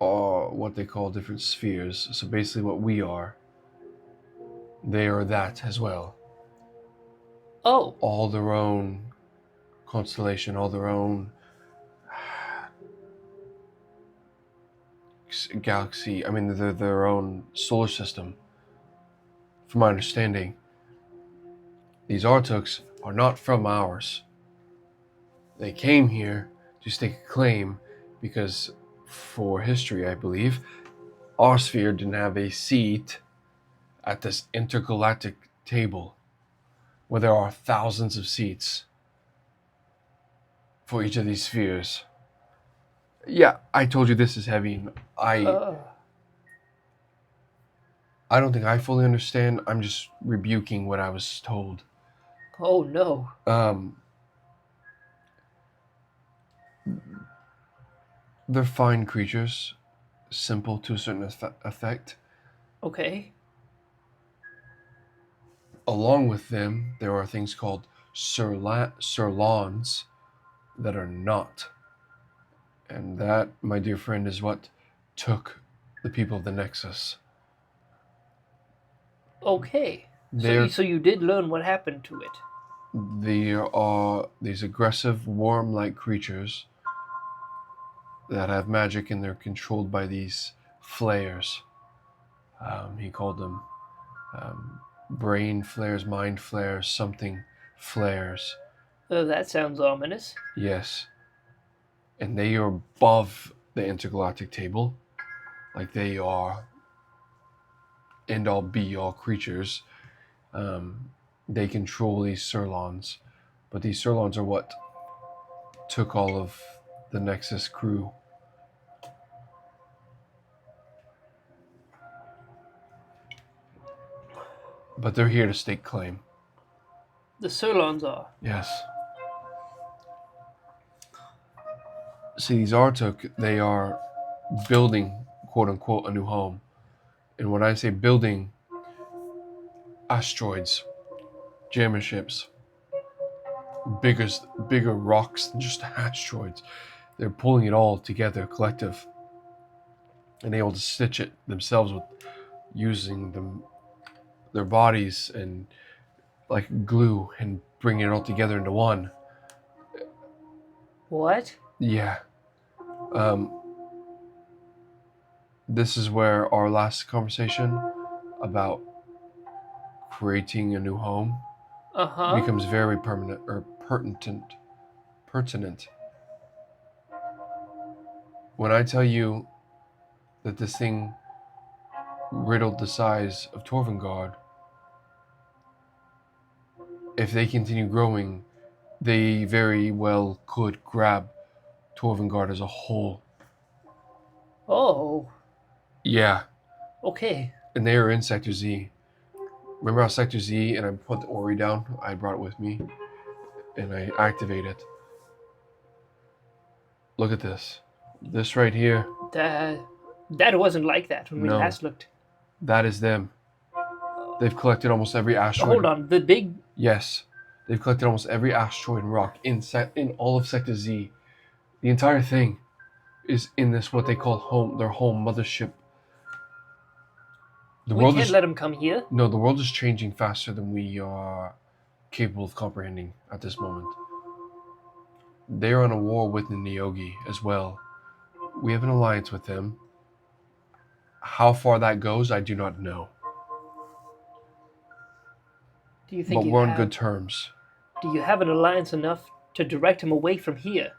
are what they call different spheres. So basically what we are, they are that as well. Oh. All their own constellation, all their own galaxy. I mean, they're their own solar system. From my understanding, these Artuks are not from ours. They came here to stake a claim because, for history, I believe, our sphere didn't have a seat at this intergalactic table where there are thousands of seats for each of these spheres. Yeah, I told you this is heavy. I don't think I fully understand. I'm just rebuking what I was told. Oh no. They're fine creatures, simple to a certain effect. Okay. Along with them, there are things called Surlons that are not. And that, my dear friend, is what took the people of the Nexus. Okay. They're, So you did learn what happened to it. there are these aggressive, worm-like creatures that have magic and they're controlled by these flares. He called them brain flares, mind flares, something flares. Oh, that sounds ominous. Yes. And they are above the intergalactic table. Like they are end-all be-all creatures. They control these Surlons. But these Surlons are what took all of the Nexus crew. But they're here to stake claim. The Surlons are. Yes. See, these Artuk, they are building, quote-unquote, a new home. And when I say building, asteroids, jammer ships, bigger rocks than just asteroids. They're pulling it all together, collective, and able to stitch it themselves with using their bodies and like glue and bringing it all together into one. What? Yeah. This is where our last conversation about creating a new home becomes very permanent or pertinent. When I tell you that this thing riddled the size of Torvengard, if they continue growing, they very well could grab Torvengard as a whole. Oh. Yeah. Okay. And they are in Sector Z. Remember how Sector Z, and I put the Ori down? I brought it with me. And I activate it. Look at this. This right here. That wasn't like that when we last looked. That is them. They've collected almost every asteroid. Hold on, the big... Yes. They've collected almost every asteroid and rock in all of Sector Z. The entire thing is in this, what they call home, their home mothership. We can't let them come here. No, the world is changing faster than we are capable of comprehending at this moment. They're on a war with the Neogi as well. We have an alliance with them. How far that goes, I do not know. Do you think but we're on good terms. Do you have an alliance enough to direct him away from here?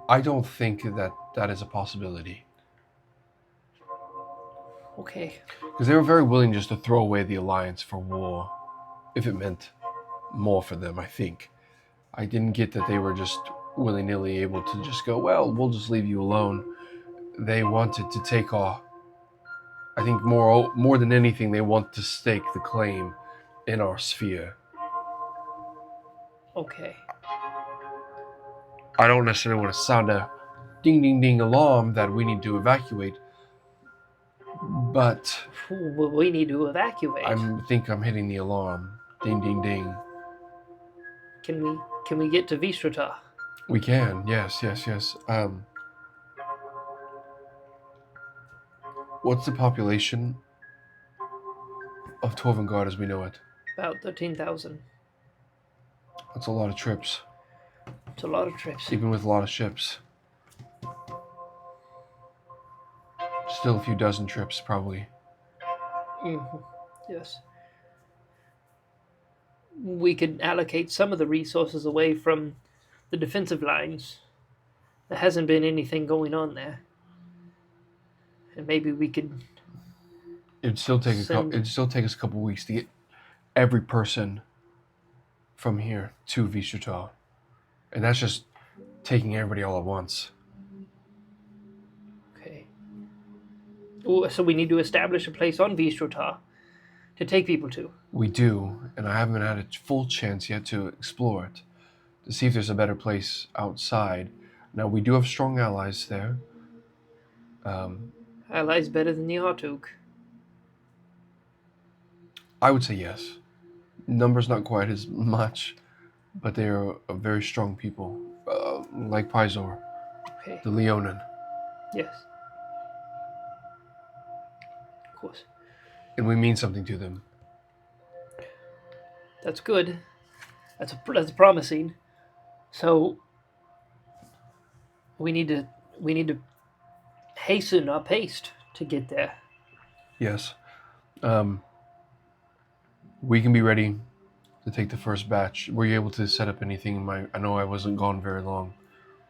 I don't think that is a possibility. Okay. Because they were very willing just to throw away the alliance for war, if it meant more for them, I think. I didn't get that they were just willy-nilly able to just go, well, we'll just leave you alone. They wanted to take off. I think more than anything, they want to stake the claim in our sphere. Okay. I don't necessarily want to sound a ding, ding, ding alarm that we need to evacuate, but Well, we need to evacuate. I think I'm hitting the alarm. Ding, ding, ding. Can we get to Vistrata? We can, yes. What's the population of Torvengard as we know it? About 13,000. That's a lot of trips, It's a lot of trips. even with a lot of ships. Still a few dozen trips, probably. Mm-hmm. Yes. We could allocate some of the resources away from the defensive lines. There hasn't been anything going on there. And maybe we could... It'd still take us a couple weeks to get every person from here to Vistrata. And that's just taking everybody all at once. Okay. Ooh, so we need to establish a place on Vistrata to take people to. We do, and I haven't had a full chance yet to explore it, to see if there's a better place outside. Now, we do have strong allies there. Allies better than the Artuk. I would say yes. Numbers not quite as much, but they are a very strong people, like Pizor, Okay. the Leonin. Yes. Of course. And we mean something to them. That's good. That's promising. So we need to hasten our pace to get there. Yes. We can be ready to take the first batch. Were you able to set up anything? I know I wasn't gone very long,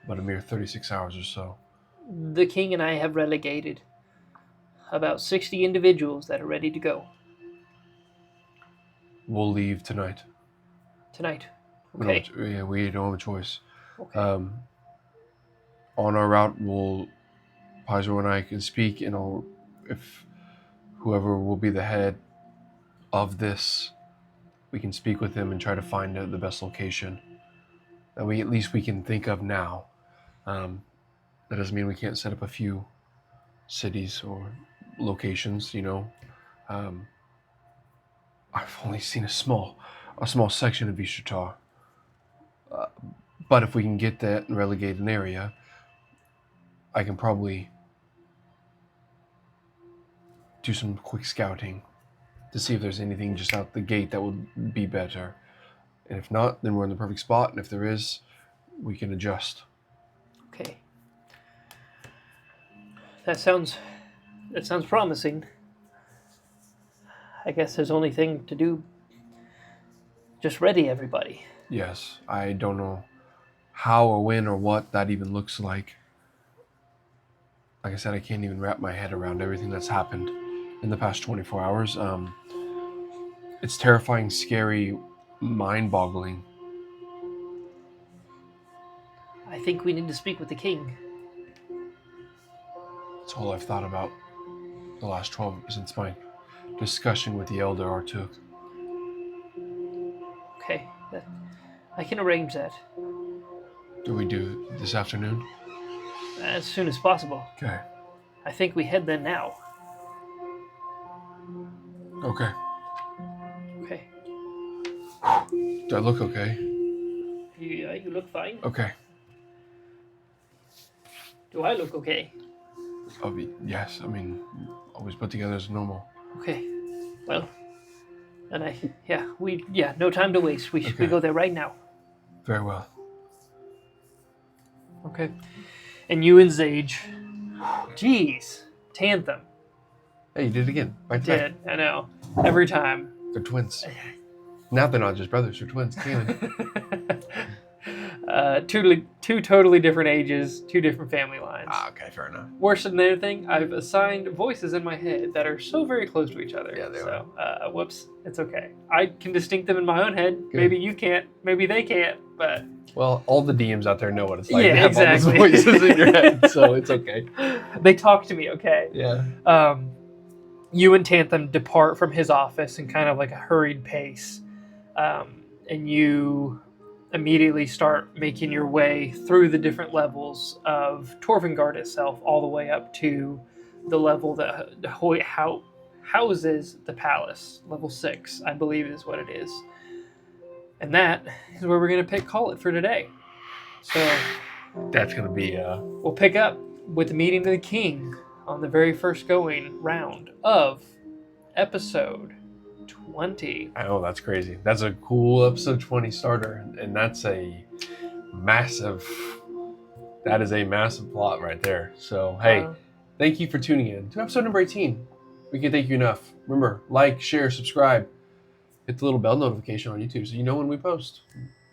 but a mere 36 hours or so. The king and I have relegated about 60 individuals that are ready to go We'll leave tonight. tonight. We Okay. don't have a choice. Okay. On our route, Paizo and I can speak, and if whoever will be the head of this, we can speak with him and try to find the best location that at least we can think of now. That doesn't mean we can't set up a few cities or locations. I've only seen a small section of Ishtar. But if we can get that and relegate an area, I can probably do some quick scouting to see if there's anything just out the gate that would be better. And if not, then we're in the perfect spot. And if there is, we can adjust. Okay. That sounds promising. I guess there's only thing to do. Just ready everybody. Yes, I don't know how or when or what that even looks like. Like I said, I can't even wrap my head around everything that's happened in the past 24 hours. It's terrifying, scary, mind-boggling. I think we need to speak with the king. That's all I've thought about the last 12 since my discussion with the Elder Artuk. Okay. I can arrange that Do we do this afternoon? as soon as possible. Okay. I think we head there now. Okay. Okay. Do I look okay? You look fine. Okay. Do I look okay? Yes, I mean, always put together as normal. Okay. Well, and no time to waste. We should Okay. go there right now. Very well. Okay. And you and Zage. Jeez. Tanthem. Hey, you did it again. Right there. Did. I know. Every time. They're twins. Now they're not just brothers, they're twins. Clearly. Two totally different ages, two different family lines. Okay, fair enough. Worse than anything, I've assigned voices in my head that are so very close to each other. Yeah, they so, whoops, it's okay. I can distinct them in my own head. Good. Maybe you can't. Maybe they can't. But Well, all the DMs out there know what it's like Yeah, to have exactly. all those voices in your head, so it's okay. they talk to me. Okay. Yeah. You and Tantham depart from his office in kind of like a hurried pace, and you immediately start making your way through the different levels of Torvengard itself, all the way up to the level that houses the palace. Level 6, I believe, is what it is. And that is where we're going to call it for today. So That's going to be... we'll pick up with the meeting of the king on the very first going round of episode 20. I know, that's crazy. That's a cool episode 20 starter, and that's a massive... That is a massive plot right there. So, hey, thank you for tuning in to episode number 18. We can't thank you enough. Remember, like, share, subscribe. Hit the little bell notification on YouTube so you know when we post.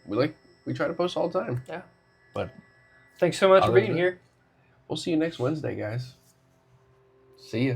We try to post all the time. Yeah. But thanks so much for being here. We'll see you next Wednesday, guys. See ya.